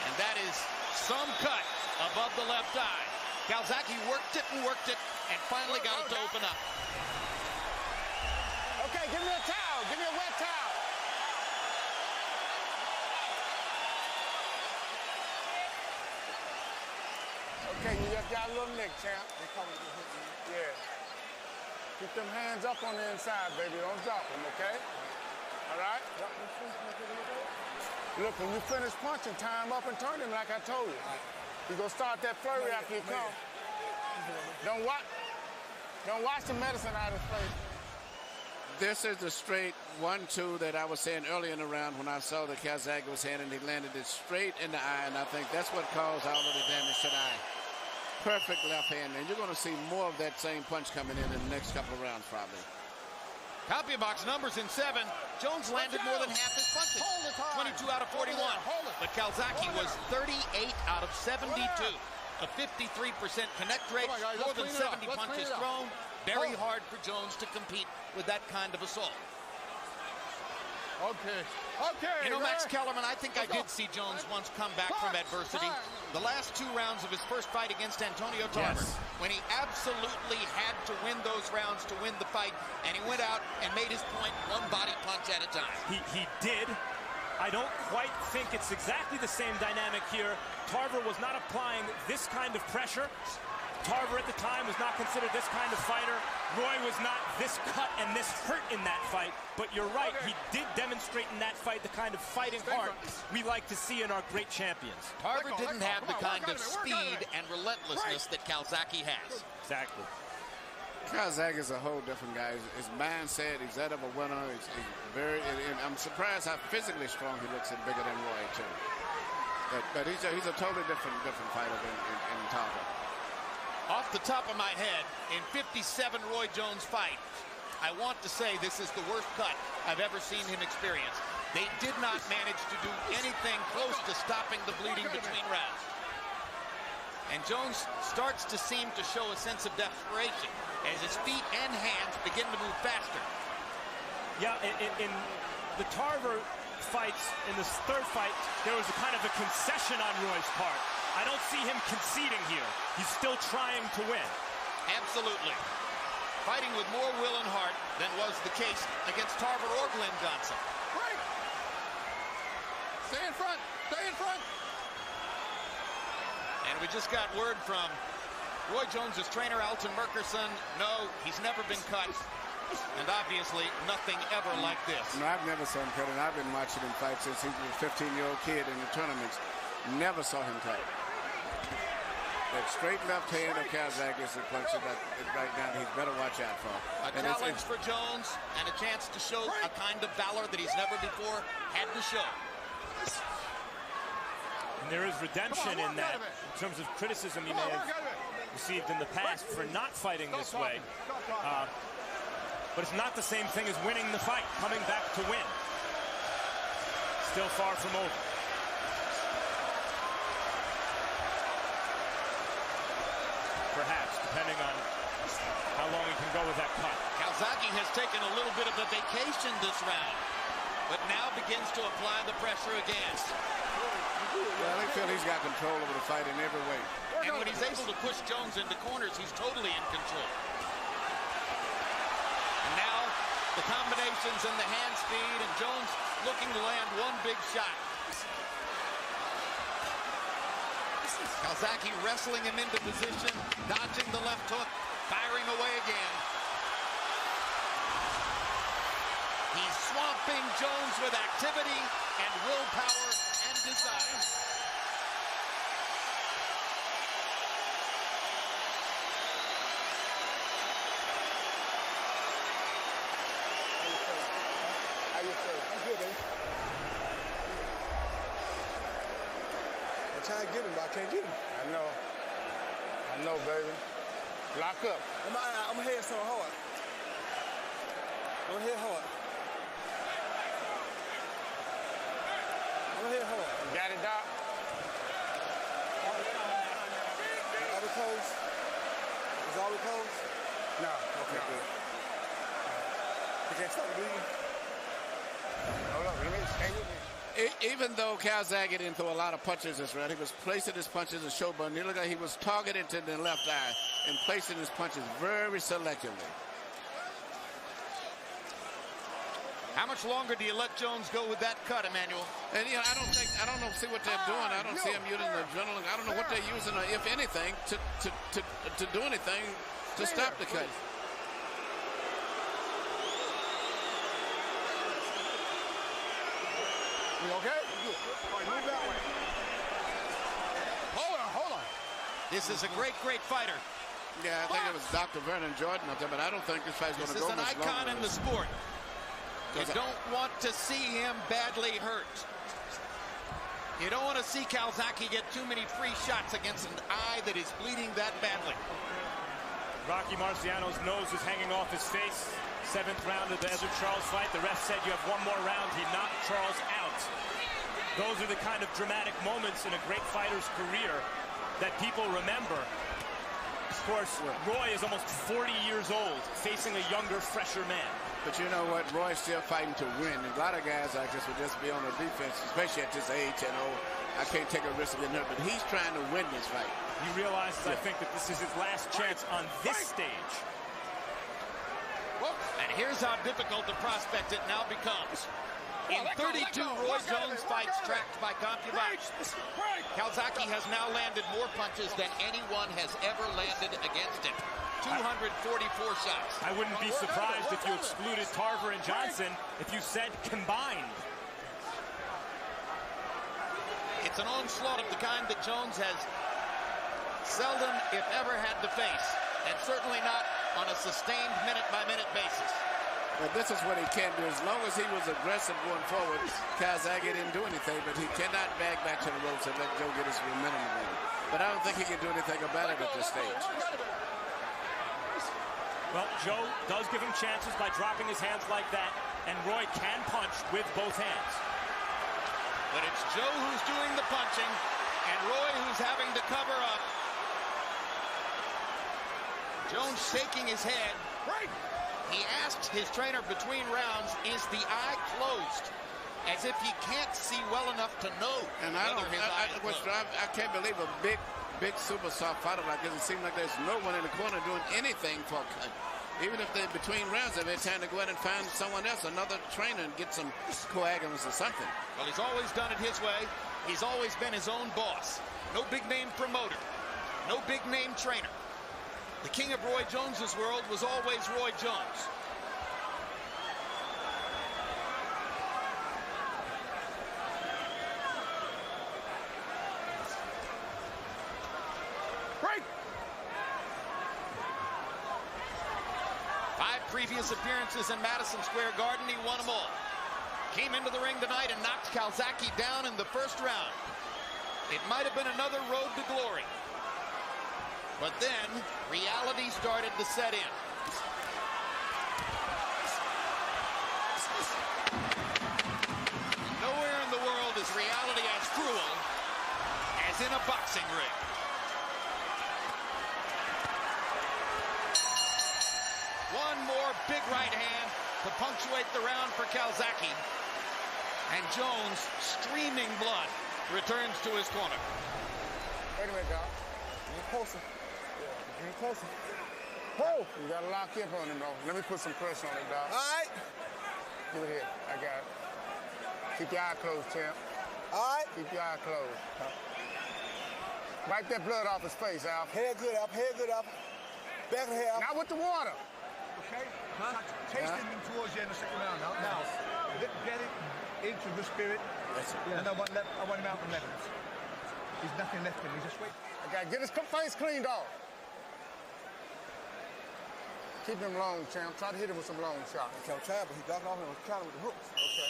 And that is some cut above the left eye. Calzaghe worked it and finally got it to open up. Okay, give me a towel. Give me a wet towel. Okay, you just got a little nick, champ. They call it the hit. Yeah. Keep them hands up on the inside, baby. Don't drop them, okay? All right? Look, when you finish punching, tie him up and turn him like I told you. You're going to start that flurry after you come. Don't watch the medicine out of his face. This is the straight 1-2 that I was saying earlier in the round when I saw that Calzaghe was handing. He landed it straight in the eye, and I think that's what caused all of the damage to the eye. Perfect left hand, and you're going to see more of that same punch coming in the next couple of rounds, probably. Copy box numbers in 7. Jones landed more than half his punches. 22 out of 41. But Calzaghe was 38 out of 72. A 53% connect rate, more than 70 punches thrown. Very hard for Jones to compete with that kind of assault. Okay. You know, Max Kellerman, I think I did see Jones once come back from adversity. The last 2 rounds of his first fight against Antonio Tarver, when he absolutely had to win those rounds to win the fight, and he went out and made his point one body punch at a time. He did. I don't quite think it's exactly the same dynamic here. Tarver was not applying this kind of pressure. Tarver at the time was not considered this kind of fighter. Roy was not this cut and this hurt in that fight. But you're right, he did demonstrate in that fight the kind of fighting heart we like to see in our great champions. Tarver didn't have the kind of speed and relentlessness that Calzaghe has. Exactly. Calzaghe is a whole different guy. His mindset, he's that of a winner. He's very, and I'm surprised how physically strong he looks and bigger than Roy, too. But he's a totally different fighter than Tarver. Off the top of my head, in 57 Roy Jones fights, I want to say this is the worst cut I've ever seen him experience. They did not manage to do anything close to stopping the bleeding between rounds. And Jones starts to seem to show a sense of desperation as his feet and hands begin to move faster. Yeah, in the Tarver fights, in this third fight, there was a kind of a concession on Roy's part. I don't see him conceding here. He's still trying to win. Absolutely. Fighting with more will and heart than was the case against Tarver or Glenn Johnson. Break! Stay in front! Stay in front! And we just got word from Roy Jones' trainer, Alton Merkerson. No, he's never been cut. And obviously, nothing ever like this. No, I've never saw him cut, and I've been watching him fight since he was a 15-year-old kid in the tournaments. Never saw him cut. That straight left hand of Calzaghe is the punch that right now he's better watch out for. A challenge for Jones and a chance to show a kind of valor that he's never before had to show. And there is redemption in that, in terms of criticism he may have received in the past for not fighting this way. But it's not the same thing as winning the fight, coming back to win. Still far from over. Perhaps, depending on how long he can go with that cut. Calzaghe has taken a little bit of a vacation this round, but now begins to apply the pressure again. Well, I feel he's got control over the fight in every way. And when he's able to push Jones into corners, he's totally in control. And now, the combinations and the hand speed, and Jones looking to land one big shot. Calzaghe wrestling him into position, dodging the left hook, firing away again. He's swamping Jones with activity and willpower and desire. trying to get him, but I can't get him. I know, baby. Lock up. I'm head so hard. I'm head hard. Got it, Doc. Are we close? Is all we close? No. Okay, good. You can't stop bleeding? Hold up, let me stay with me. Even though Calzaghe didn't throw a lot of punches this round, he was placing his punches in show button. He looked like he was targeted to the left eye and placing his punches very selectively. How much longer do you let Jones go with that cut, Emmanuel? And you know, I don't know, see what they're doing. I don't see him using the adrenaline. I don't know what they're using, if anything, to do anything to stop the cut. You okay? Good. All right, move that way. Hold on. This is a great fighter. Yeah, I think it was Dr. Vernon Jordan up there, but I don't think this fight's going to go much longer. This is an icon in the sport. You don't want to see him badly hurt. You don't want to see Calzaghe get too many free shots against an eye that is bleeding that badly. Rocky Marciano's nose was hanging off his face. 7th round of the Ezra Charles fight. The ref said you have one more round. He knocked Charles out. Those are the kind of dramatic moments in a great fighter's career that people remember. Of course, Roy is almost 40 years old, facing a younger, fresher man. But you know what? Roy's still fighting to win. And a lot of guys like this would just be on the defense, especially at this age. And I can't take a risk of getting hurt. But he's trying to win this fight. He realizes, I think, that this is his last chance on this stage. And here's how difficult the prospect it now becomes. In 32 Roy Jones fights tracked by CompuBox, Calzaghe has now landed more punches than anyone has ever landed against him. 244 shots. I wouldn't be surprised if you excluded Tarver and Johnson if you said combined. It's an onslaught of the kind that Jones has seldom, if ever, had to face, and certainly not on a sustained minute-by-minute basis. But this is what he can do. As long as he was aggressive going forward, Calzaghe didn't do anything, but he cannot back to the ropes and let Joe get his momentum going. But I don't think he can do anything about it at this stage. Well, Joe does give him chances by dropping his hands like that, and Roy can punch with both hands. But it's Joe who's doing the punching, and Roy who's having to cover up. Jones shaking his head. He asked his trainer between rounds, is the eye closed? As if he can't see well enough to know whether his eye is closed. I can't believe a big super soft fighter like this. It seems like there's no one in the corner doing anything for a cut. Even if they're between rounds, they're trying to go ahead and find someone else, another trainer, and get some coagulants or something. Well, he's always done it his way. He's always been his own boss. No big name promoter. No big name trainer. The king of Roy Jones's world was always Roy Jones. Break! 5 previous appearances in Madison Square Garden, he won them all. Came into the ring tonight and knocked Calzaghe down in the first round. It might have been another road to glory. But then, reality started to set in. Nowhere in the world is reality as cruel as in a boxing ring. One more big right hand to punctuate the round for Calzaghe. And Jones, streaming blood, returns to his corner. Wait a minute, Doc. Get closer. Get closer. Oh! You gotta lock up on him, though. Let me put some pressure on him, Doc. All right. Give it here. I got it. Keep your eye closed, champ. All right. Keep your eye closed. Wipe that blood off his face, Al. Head good, Al. Head good, Al. Back of the head, Al. Not with the water. Okay? Huh? Tasting them towards the end of the second round now. Now, get it into the spirit. That's it. And I want him out on levels. There's nothing left in him. He's just wait. I gotta get his face cleaned off. Keep him long, champ. Try to hit him with some long shots. I'm trying, but he got off and was counting with the hooks. Okay.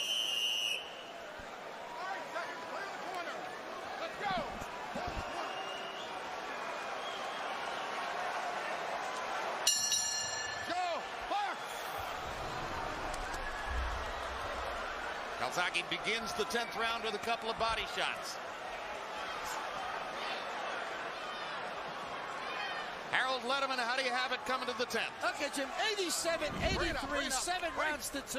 All right, second, clear the corner. Let's go. Calzaghe begins the 10th round with a couple of body shots. Harold Letterman, how do you have it coming to the 10th? Okay, Jim, 87-83, 7 rounds to 2.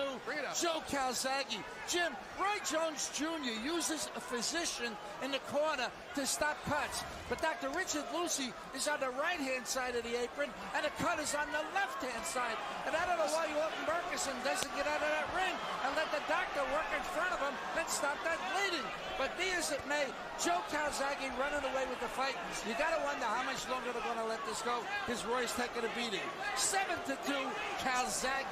Joe Calzaghe. Jim, Roy Jones Jr. uses a physician in the corner to stop cuts. But Dr. Richard Lucy is on the right-hand side of the apron, and the cut is on the left-hand side. And I don't know why Orton Murkison doesn't get out of that ring and let the doctor work in front of him and stop that bleeding. But be as it may, Joe Calzaghe running away with the fight. You got to wonder how much longer they're going to let this go, because Roy's taking a beating. 7-2, Calzaghe.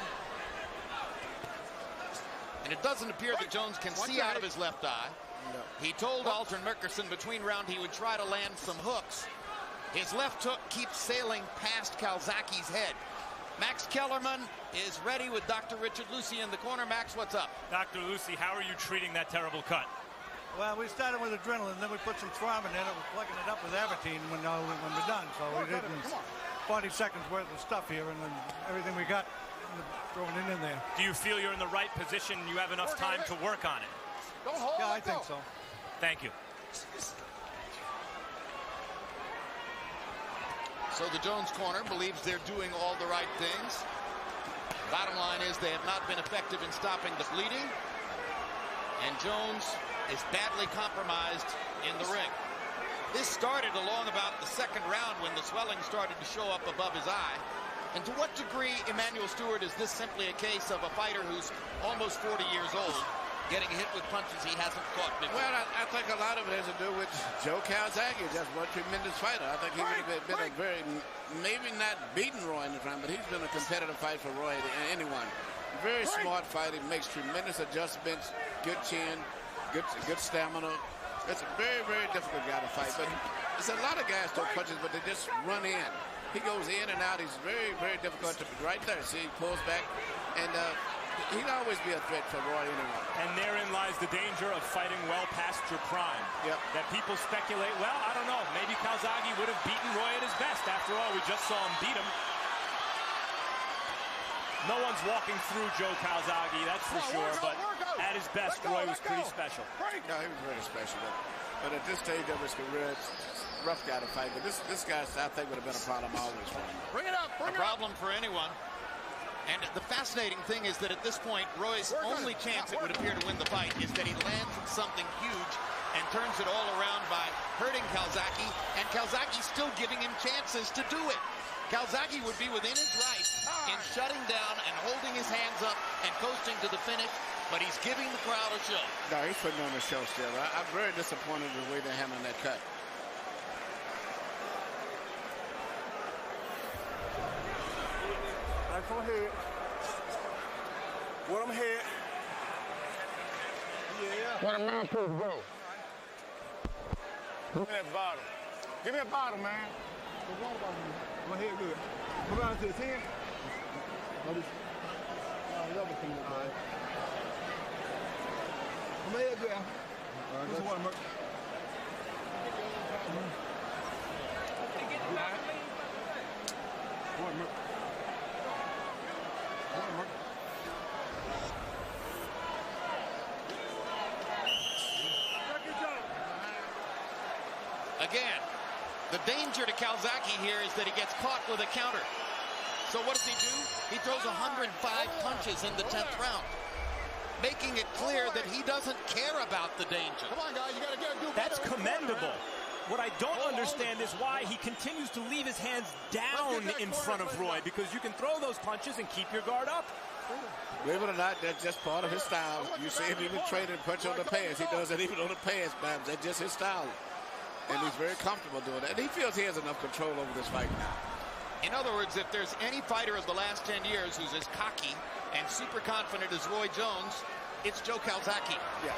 And it doesn't appear that Jones can see out of his left eye. No. He told Alton Murkison between round he would try to land some hooks. His left hook keeps sailing past Calzaghe's head. Max Kellerman is ready with Dr. Richard Lucy in the corner. Max, what's up? Dr. Lucy, how are you treating that terrible cut? Well, we started with adrenaline, then we put some thrombin in it. We're plugging it up with Avitine when we're done. So we did 40 seconds worth of stuff here, and then everything we got, throwing it in there. Do you feel you're in the right position? You have enough time to work on it? Don't hold. Yeah, I think so. Thank you. So the Jones corner believes they're doing all the right things. Bottom line is they have not been effective in stopping the bleeding. And Jones is badly compromised in the ring. This started along about the second round when the swelling started to show up above his eye. And to what degree, Emmanuel Stewart, is this simply a case of a fighter who's almost 40 years old getting hit with punches he hasn't caught before? Well, I think a lot of it has to do with Joe Calzaghe. Just one tremendous fighter. I think he would have been a very, maybe not beaten Roy in the round, but he's been a competitive fight for Roy and anyone. Very smart fighter. He makes tremendous adjustments, good chin, good stamina. It's a very, very difficult guy to fight. But there's a lot of guys throw punches, but they just run in. He goes in and out. He's very, very difficult to right there. See, he pulls back, and he'd always be a threat for Roy anyway. And therein lies the danger of fighting well past your prime. Yep. That people speculate, well, I don't know, maybe Calzaghe would have beaten Roy at his best. After all, we just saw him beat him. No one's walking through Joe Calzaghe, that's for sure, but at his best, Roy was pretty special. No, he was very special. But at this stage of his career, it's a rough guy to fight. But this guy, I think, would have been a problem always for him. Bring it up. A problem for anyone. And the fascinating thing is that at this point, Roy's only chance, it would appear, to win the fight is that he lands something huge and turns it all around by hurting Calzaghe, and Calzaghe's still giving him chances to do it. Calzaghe would be within his right in shutting down and holding his hands up and coasting to the finish, but he's giving the crowd a show. No, he's putting on a show still. I'm very disappointed with the way they're handling that cut. Right from here. What I'm here. Yeah. What a man proof, bro. Give me that bottle. Give me a bottle, man. My head good. Come around to the 10. My head good. What's the one, Merc? One, Merc. Again, the danger to Calzaghe here is that he gets caught with a counter. So what does he do? He throws 105 punches in the 10th round, making it clear that he doesn't care about the danger. Come on, guys, you gotta do better. That's commendable. What I don't understand is why he continues to leave his hands down in front of Roy, because you can throw those punches and keep your guard up. Believe it or not, that's just part of his style. You see him even training punch on the pads. He does it even on the pads, man. That's just his style. And he's very comfortable doing that. And he feels he has enough control over this fight now. In other words, if there's any fighter of the last 10 years who's as cocky and super confident as Roy Jones, it's Joe Calzaghe. Yeah.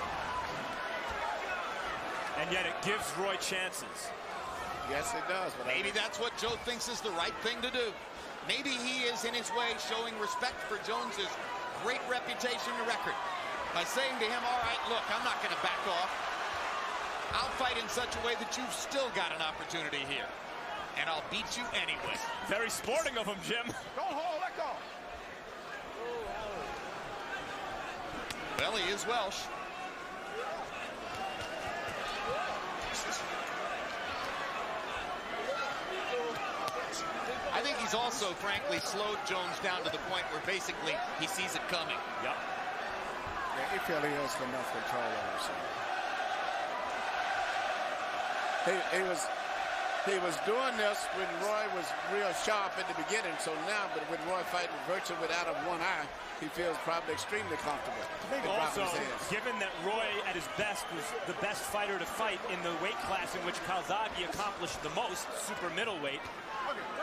And yet it gives Roy chances. Yes, it does. But maybe that's what Joe thinks is the right thing to do. Maybe he is, in his way, showing respect for Jones's great reputation and record by saying to him, all right, look, I'm not going to back off. I'll fight in such a way that you've still got an opportunity here. And I'll beat you anyway. Very sporting of him, Jim. Don't hold, let go. Well, he is Welsh. I think he's also, frankly, slowed Jones down to the point where basically he sees it coming. Yep. Yeah, he felt he has enough control over himself. He was doing this when Roy was real sharp in the beginning. So now, but with Roy fighting virtually without a one eye, he feels probably extremely comfortable. I think also, given that Roy at his best was the best fighter to fight in the weight class in which Calzaghe accomplished the most, super middleweight,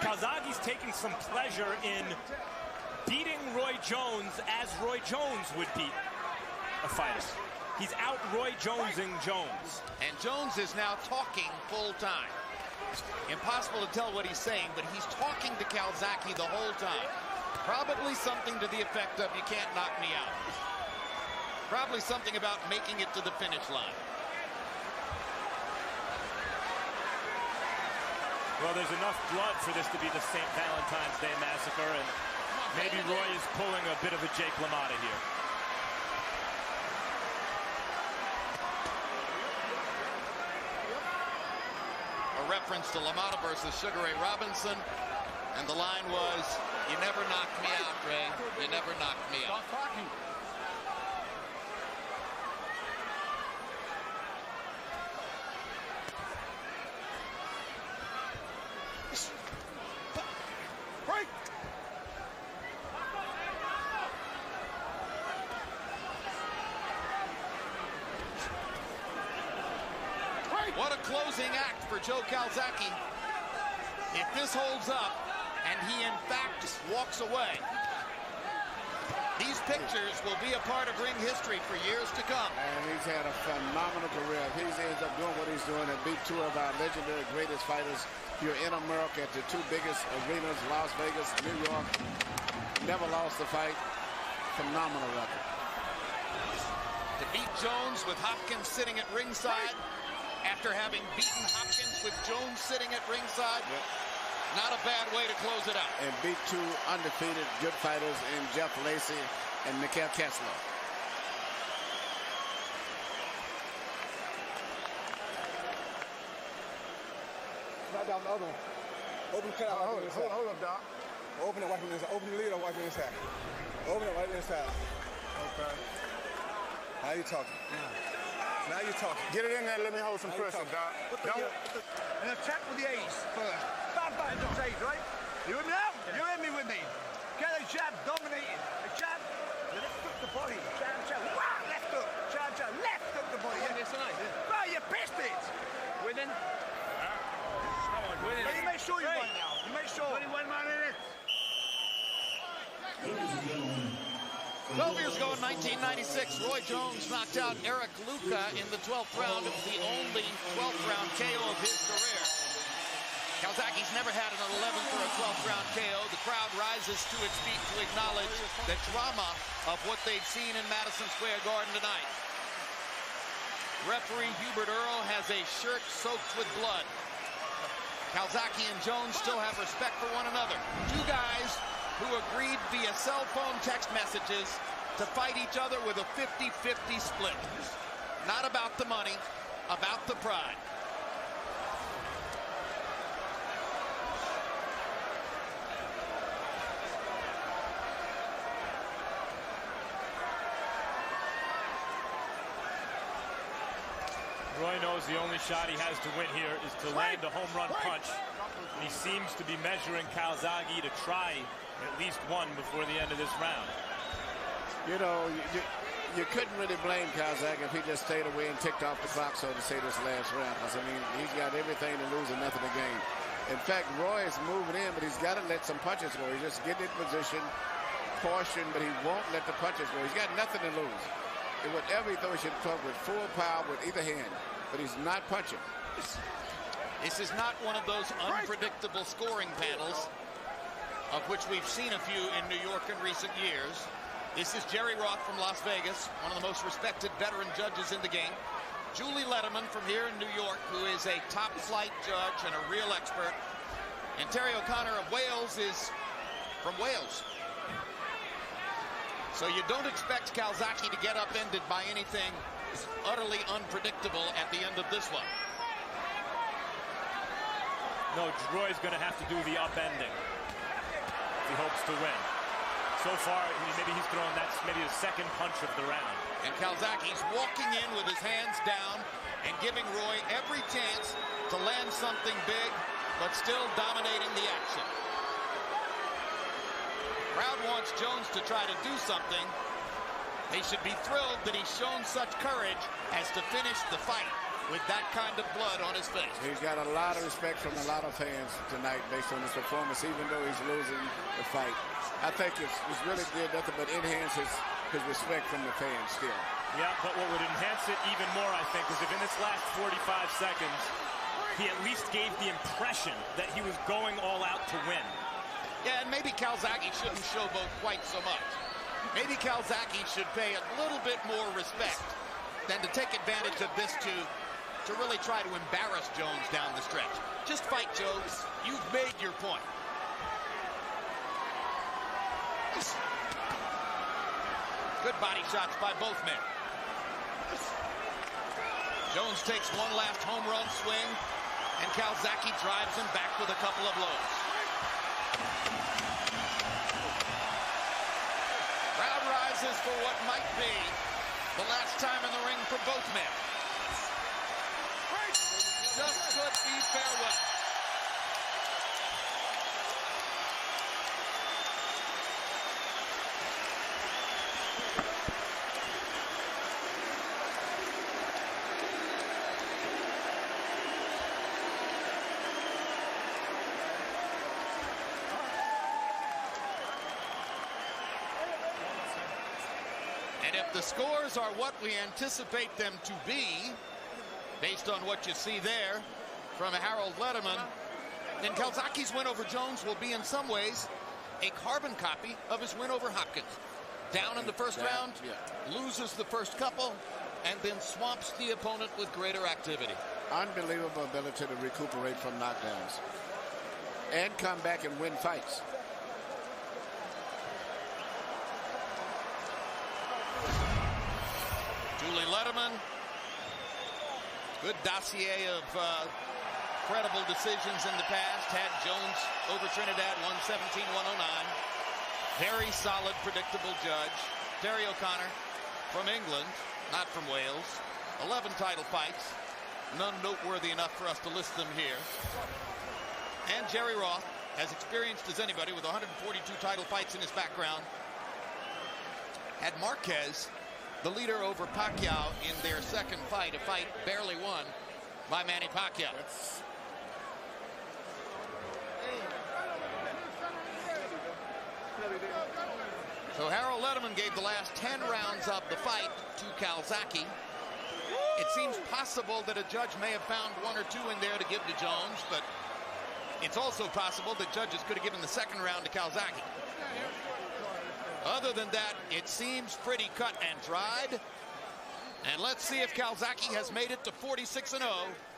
Calzaghe's taking some pleasure in beating Roy Jones as Roy Jones would beat a fighter. He's out Roy Jonesing Jones. And Jones is now talking full time. Impossible to tell what he's saying, but he's talking to Calzaghe the whole time. Probably something to the effect of, you can't knock me out. Probably something about making it to the finish line. Well, there's enough blood for this to be the St. Valentine's Day Massacre, and maybe Roy is pulling a bit of a Jake LaMotta here. A reference to LaMotta versus Sugar Ray Robinson, and the line was, "You never knocked me out, Ray. You never knocked me out." Break! What a closing act for Joe Calzaghe. If this holds up, and he in fact walks away, these pictures will be a part of ring history for years to come. And he's had a phenomenal career. If he ends up doing what he's doing and beat two of our legendary greatest fighters here in America at the two biggest arenas, Las Vegas, New York, never lost a fight. Phenomenal record. To beat Jones with Hopkins sitting at ringside, after having beaten Hopkins with Jones sitting at ringside, not a bad way to close it out. And beat two undefeated good fighters in Jeff Lacey and Mikhail Kessler. Right down the other one. Open the cut out. Hold up, Doc. Open it, wipe it inside. Open the lid or wipe it inside. Open it, wipe it inside. Okay. Now you're talking. Now you're talking. Get it in there, let me hold some pressure, Doc. And attack with the ace first. Bad button to ace, right? You with me now? You're in me with me. Get a jab, dominating. A jab, left hook the body. Jab, jab, wow, left hook. Jab, jab, left hook the body. Yeah. Bro, you pissed it. Winning. But you make sure you won now. You make sure. 21 minutes. 12 years ago in 1996, Roy Jones knocked out Eric Luca in the 12th round. It was the only 12th round KO of his career. Calzaghe's never had an 11th or a 12th round KO. The crowd rises to its feet to acknowledge the drama of what they've seen in Madison Square Garden tonight. Referee Hubert Earl has a shirt soaked with blood. Calzaghe and Jones still have respect for one another. Two guys who agreed via cell phone text messages to fight each other with a 50-50 split. Not about the money, about the pride. Roy knows the only shot he has to win here is to land a home run punch. And he seems to be measuring Calzaghe to try at least one before the end of this round. You know, you couldn't really blame Calzaghe if he just stayed away and ticked off the clock, so to say, this last round. Because, I mean, he's got everything to lose and nothing to gain. In fact, Roy is moving in, but he's got to let some punches go. He's just getting in position, caution, but he won't let the punches go. He's got nothing to lose. And whatever he throws, he should throw with full power with either hand. But he's not punching. This is not one of those unpredictable scoring panels, of which we've seen a few in New York in recent years. This is Jerry Roth from Las Vegas, one of the most respected veteran judges in the game. Julie Letterman from here in New York, who is a top-flight judge and a real expert. And Terry O'Connor of Wales is from Wales. So you don't expect Calzaghe to get upended by anything utterly unpredictable at the end of this one. No, Roy's going to have to do the upending if he hopes to win. So far, maybe he's thrown, that's maybe his second punch of the round. And Calzaghe's walking in with his hands down and giving Roy every chance to land something big, but still dominating the action. Crowd wants Jones to try to do something. They should be thrilled that he's shown such courage as to finish the fight with that kind of blood on his face. He's got a lot of respect from a lot of fans tonight based on his performance, even though he's losing the fight. I think it's really did nothing but enhance his respect from the fans still. Yeah, but what would enhance it even more, I think, is if in this last 45 seconds, he at least gave the impression that he was going all out to win. Yeah, and maybe Calzaghe shouldn't showboat quite so much. Maybe Calzaghe should pay a little bit more respect than to take advantage of this to really try to embarrass Jones down the stretch. Just fight, Jones. You've made your point. Good body shots by both men. Jones takes one last home run swing, and Calzaghe drives him back with a couple of blows. Crowd rises for what might be the last time in the ring for both men. Just could be farewell. And if the scores are what we anticipate them to be, based on what you see there from Harold Letterman, then Calzaghe's win over Jones will be in some ways a carbon copy of his win over Hopkins. Down in the first round, loses the first couple, and then swamps the opponent with greater activity. Unbelievable ability to recuperate from knockdowns and come back and win fights. Julie Letterman, good dossier of credible decisions in the past. Had Jones over Trinidad, 117-109. Very solid, predictable judge. Terry O'Connor from England, not from Wales. 11 title fights, none noteworthy enough for us to list them here. And Jerry Roth, as experienced as anybody with 142 title fights in his background. Had Marquez, the leader over Pacquiao in their second fight, a fight barely won by Manny Pacquiao. So Harold Letterman gave the last 10 rounds of the fight to Calzaghe. It seems possible that a judge may have found one or two in there to give to Jones, but it's also possible that judges could have given the second round to Calzaghe. Other than that, it seems pretty cut and dried. And let's see if Calzaghe has made it to 46-0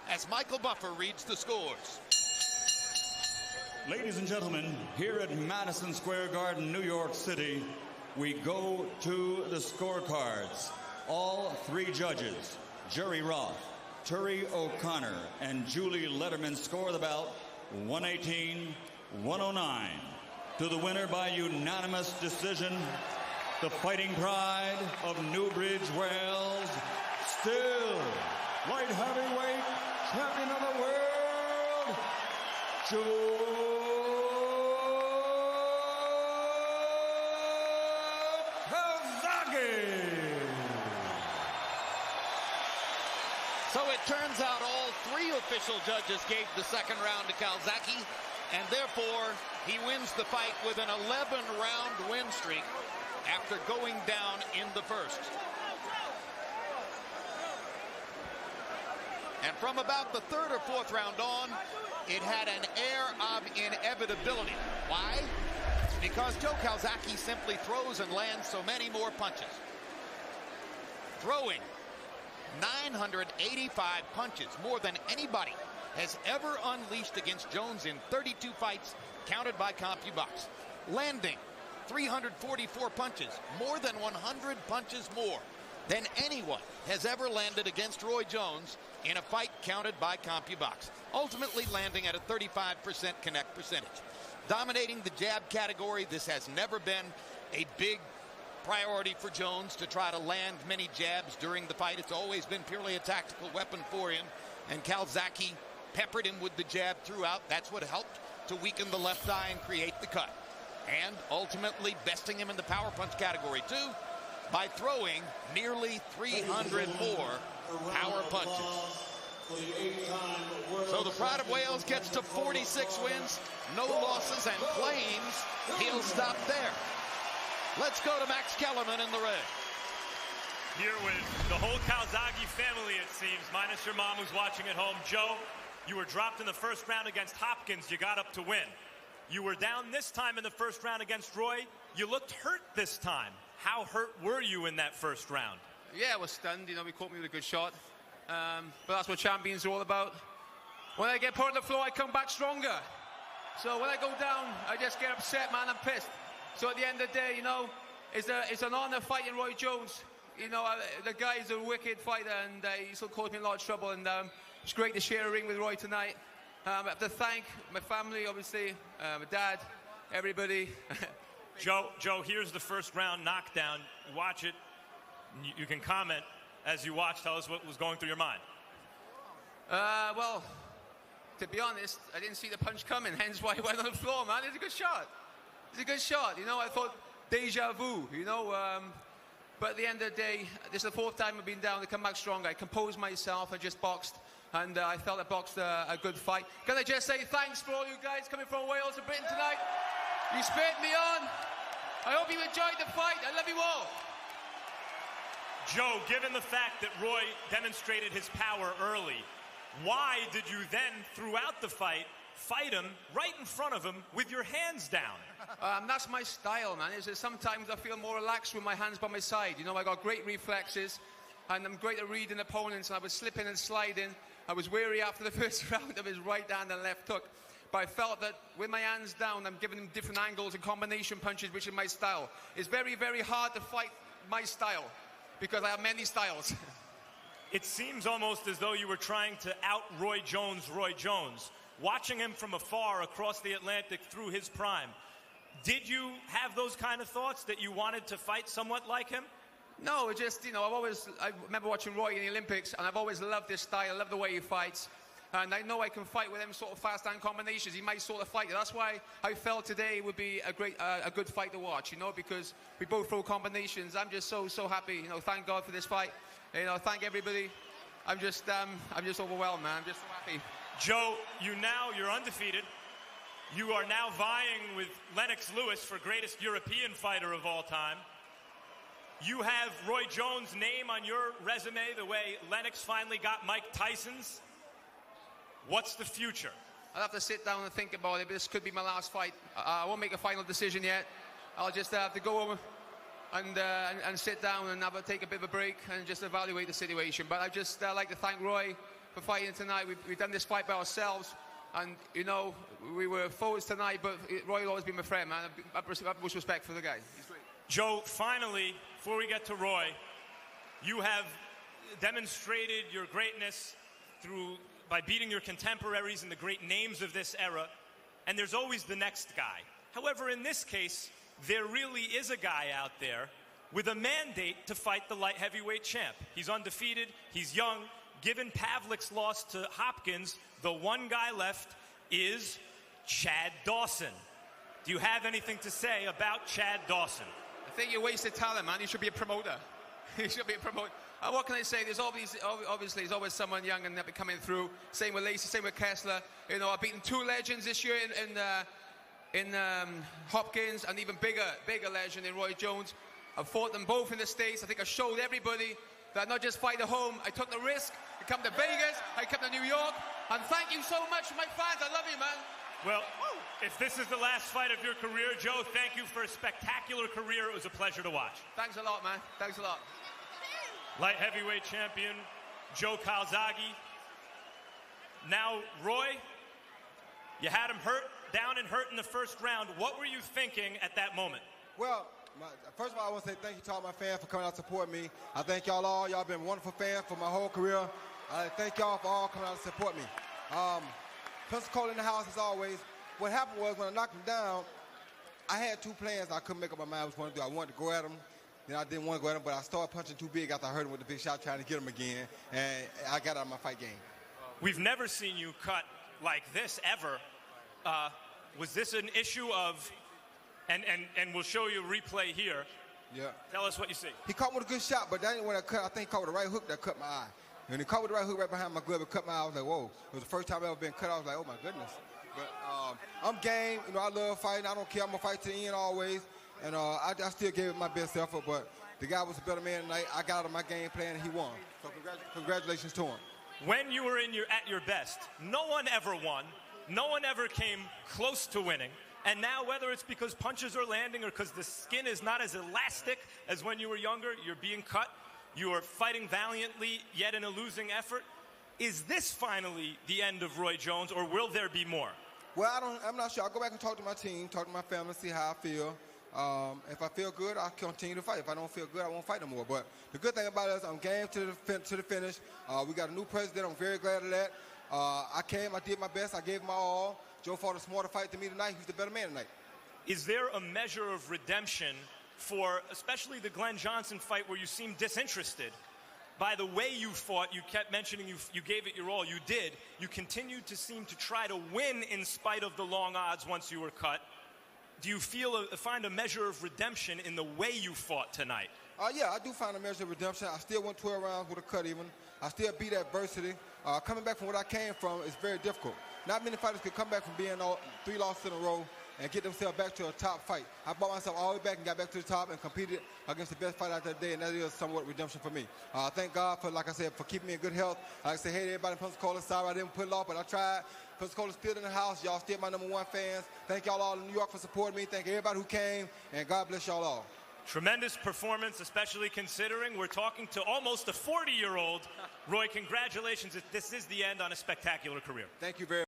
as Michael Buffer reads the scores. Ladies and gentlemen, here at Madison Square Garden, New York City, we go to the scorecards. All three judges, Jerry Roth, Terry O'Connor, and Julie Letterman, score the bout 118-109. To the winner by unanimous decision, the fighting pride of Newbridge, Wales, still light heavyweight champion of the world, Calzaghe. So it turns out all three official judges gave the second round to Calzaghe, and therefore he wins the fight with an 11-round win streak after going down in the first. And from about the third or fourth round on, it had an air of inevitability. Why? Because Joe Calzaghe simply throws and lands so many more punches. Throwing 985 punches, more than anybody has ever unleashed against Jones in 32 fights, counted by CompuBox. Landing 344 punches, more than 100 punches more than anyone has ever landed against Roy Jones in a fight counted by CompuBox, ultimately landing at a 35% connect percentage. Dominating the jab category, this has never been a big priority for Jones to try to land many jabs during the fight. It's always been purely a tactical weapon for him, and Calzaghe peppered him with the jab throughout. That's what helped to weaken the left eye and create the cut. And ultimately besting him in the power punch category too by throwing nearly 300 more power punches. So the Pride of Wales gets to 46 wins, no losses, and claims he'll stop there. Let's go to Max Kellerman in the ring. Here with the whole Calzaghe family, it seems, minus your mom who's watching at home. Joe, you were dropped in the first round against Hopkins. You got up to win. You were down this time in the first round against Roy. You looked hurt this time. How hurt were you in that first round? Yeah, I was stunned. You know, he caught me with a good shot. But that's what champions are all about. When I get put on the floor, I come back stronger. So when I go down, I just get upset, man. I'm pissed. So at the end of the day, you know, it's an honor fighting Roy Jones. You know, the guy is a wicked fighter, and he still caused me a lot of trouble. And it's great to share a ring with Roy tonight. I have to thank my family, obviously, my dad, everybody. Joe, here's the first round knockdown. Watch it. You can comment as you watch. Tell us what was going through your mind. Well, to be honest, I didn't see the punch coming, hence why I went on the floor, man. It's a good shot. It's a good shot. You know, I thought deja vu, you know. But at the end of the day, this is the fourth time I've been down to come back stronger. I composed myself. I just boxed, and I felt I boxed a good fight. Can I just say thanks for all you guys coming from Wales and Britain tonight? You spurred me on. I hope you enjoyed the fight. I love you all. Joe, given the fact that Roy demonstrated his power early, why did you then, throughout the fight him right in front of him with your hands down? That's my style, man. Sometimes I feel more relaxed with my hands by my side. You know, I got great reflexes, and I'm great at reading opponents, and I was slipping and sliding. I was wary after the first round of his right hand and left hook. But I felt that with my hands down, I'm giving him different angles and combination punches, which is my style. It's very, very hard to fight my style, because I have many styles. It seems almost as though you were trying to out Roy Jones. Watching him from afar across the Atlantic through his prime, did you have those kind of thoughts that you wanted to fight somewhat like him? No, it just, you know, I remember watching Roy in the Olympics, and I've always loved his style. I love the way he fights. And I know I can fight with him sort of fast-hand combinations. He might sort of fight. That's why I felt today would be a good fight to watch, you know, because we both throw combinations. I'm just so happy. You know, thank God for this fight. You know, thank everybody. I'm just overwhelmed, man. I'm just so happy. Joe, you're undefeated. You are now vying with Lennox Lewis for greatest European fighter of all time. You have Roy Jones' name on your resume the way Lennox finally got Mike Tyson's. What's the future? I'll have to sit down and think about it, but this could be my last fight. I won't make a final decision yet. I'll just have to go over and sit down and take a bit of a break and just evaluate the situation. But I just like to thank Roy for fighting tonight. We've done this fight by ourselves, and you know, we were foes tonight, but Roy will always be my friend, man. I have much respect for the guy. He's great. Joe, finally, before we get to Roy, you have demonstrated your greatness by beating your contemporaries and the great names of this era, and there's always the next guy. However, in this case, there really is a guy out there with a mandate to fight the light heavyweight champ. He's undefeated, he's young. Given Pavlik's loss to Hopkins, the one guy left is Chad Dawson. Do you have anything to say about Chad Dawson? I think you're wasted talent, man. You should be a promoter. You should be a promoter. What can I say? There's obviously there's always someone young and they'll be coming through. Same with Lacey, same with Kessler. You know, I've beaten two legends this year in Hopkins, and even bigger legend in Roy Jones. I've fought them both in the States. I think I showed everybody that I not just fight at home. I took the risk. I come to Vegas. I come to New York. And thank you so much, my fans. I love you, man. Well, if this is the last fight of your career, Joe, thank you for a spectacular career. It was a pleasure to watch. Thanks a lot, man. Thanks a lot. Light heavyweight champion Joe Calzaghe. Now, Roy, you had him down and hurt in the first round. What were you thinking at that moment? Well, first of all, I want to say thank you to all my fans for coming out to support me. I thank y'all all. Y'all been wonderful fans for my whole career. I thank y'all for all coming out to support me. Pensacola in the house as always. What happened was when I knocked him down, I had two plans. I couldn't make up my mind which one to do. I wanted to go at him. Then I didn't want to go at him, but I started punching too big after I heard him with the big shot trying to get him again, and I got out of my fight game. We've never seen you cut like this ever. Was this an issue of, and we'll show you a replay here. Yeah. Tell us what you see. He caught with a good shot, but that ain't when I cut. I think he caught with the right hook that cut my eye. When he caught with the right hook right behind my glove, it cut my eye. I was like, whoa. It was the first time I've ever been cut. I was like, oh my goodness. But I'm game. You know, I love fighting. I don't care. I'm gonna fight to the end always. And I still gave it my best effort, but the guy was a better man tonight. I got out of my game plan and he won. So congratulations to him. When you were at your best, no one ever won. No one ever came close to winning. And now, whether it's because punches are landing or because the skin is not as elastic as when you were younger, you're being cut, you are fighting valiantly, yet in a losing effort. Is this finally the end of Roy Jones, or will there be more? Well, I'm not sure. I'll go back and talk to my team, talk to my family, see how I feel. If I feel good, I'll continue to fight. If I don't feel good, I won't fight no more. But the good thing about it is I'm game to the finish. We got a new president. I'm very glad of that. I did my best. I gave my all. Joe fought a smarter fight than me tonight. He's the better man tonight. Is there a measure of redemption for especially the Glenn Johnson fight where you seemed disinterested? By the way you fought, you kept mentioning you gave it your all. You did. You continued to seem to try to win in spite of the long odds once you were cut. Do you find a measure of redemption in the way you fought tonight? Yeah, I do find a measure of redemption. I still went 12 rounds with a cut even. I still beat adversity. Coming back from what I came from is very difficult. Not many fighters could come back from being 3 losses in a row and get themselves back to a top fight. I brought myself all the way back and got back to the top and competed against the best fighter out that day, and that is somewhat redemption for me. Thank God for, like I said, for keeping me in good health. Like I said, hey, everybody in Pensacola, sorry I didn't pull it off, but I tried. Pensacola's still in the house. Y'all still my #1 fans. Thank y'all all in New York for supporting me. Thank everybody who came, and God bless y'all all. Tremendous performance, especially considering we're talking to almost a 40-year-old. Roy, congratulations. This is the end on a spectacular career. Thank you very much.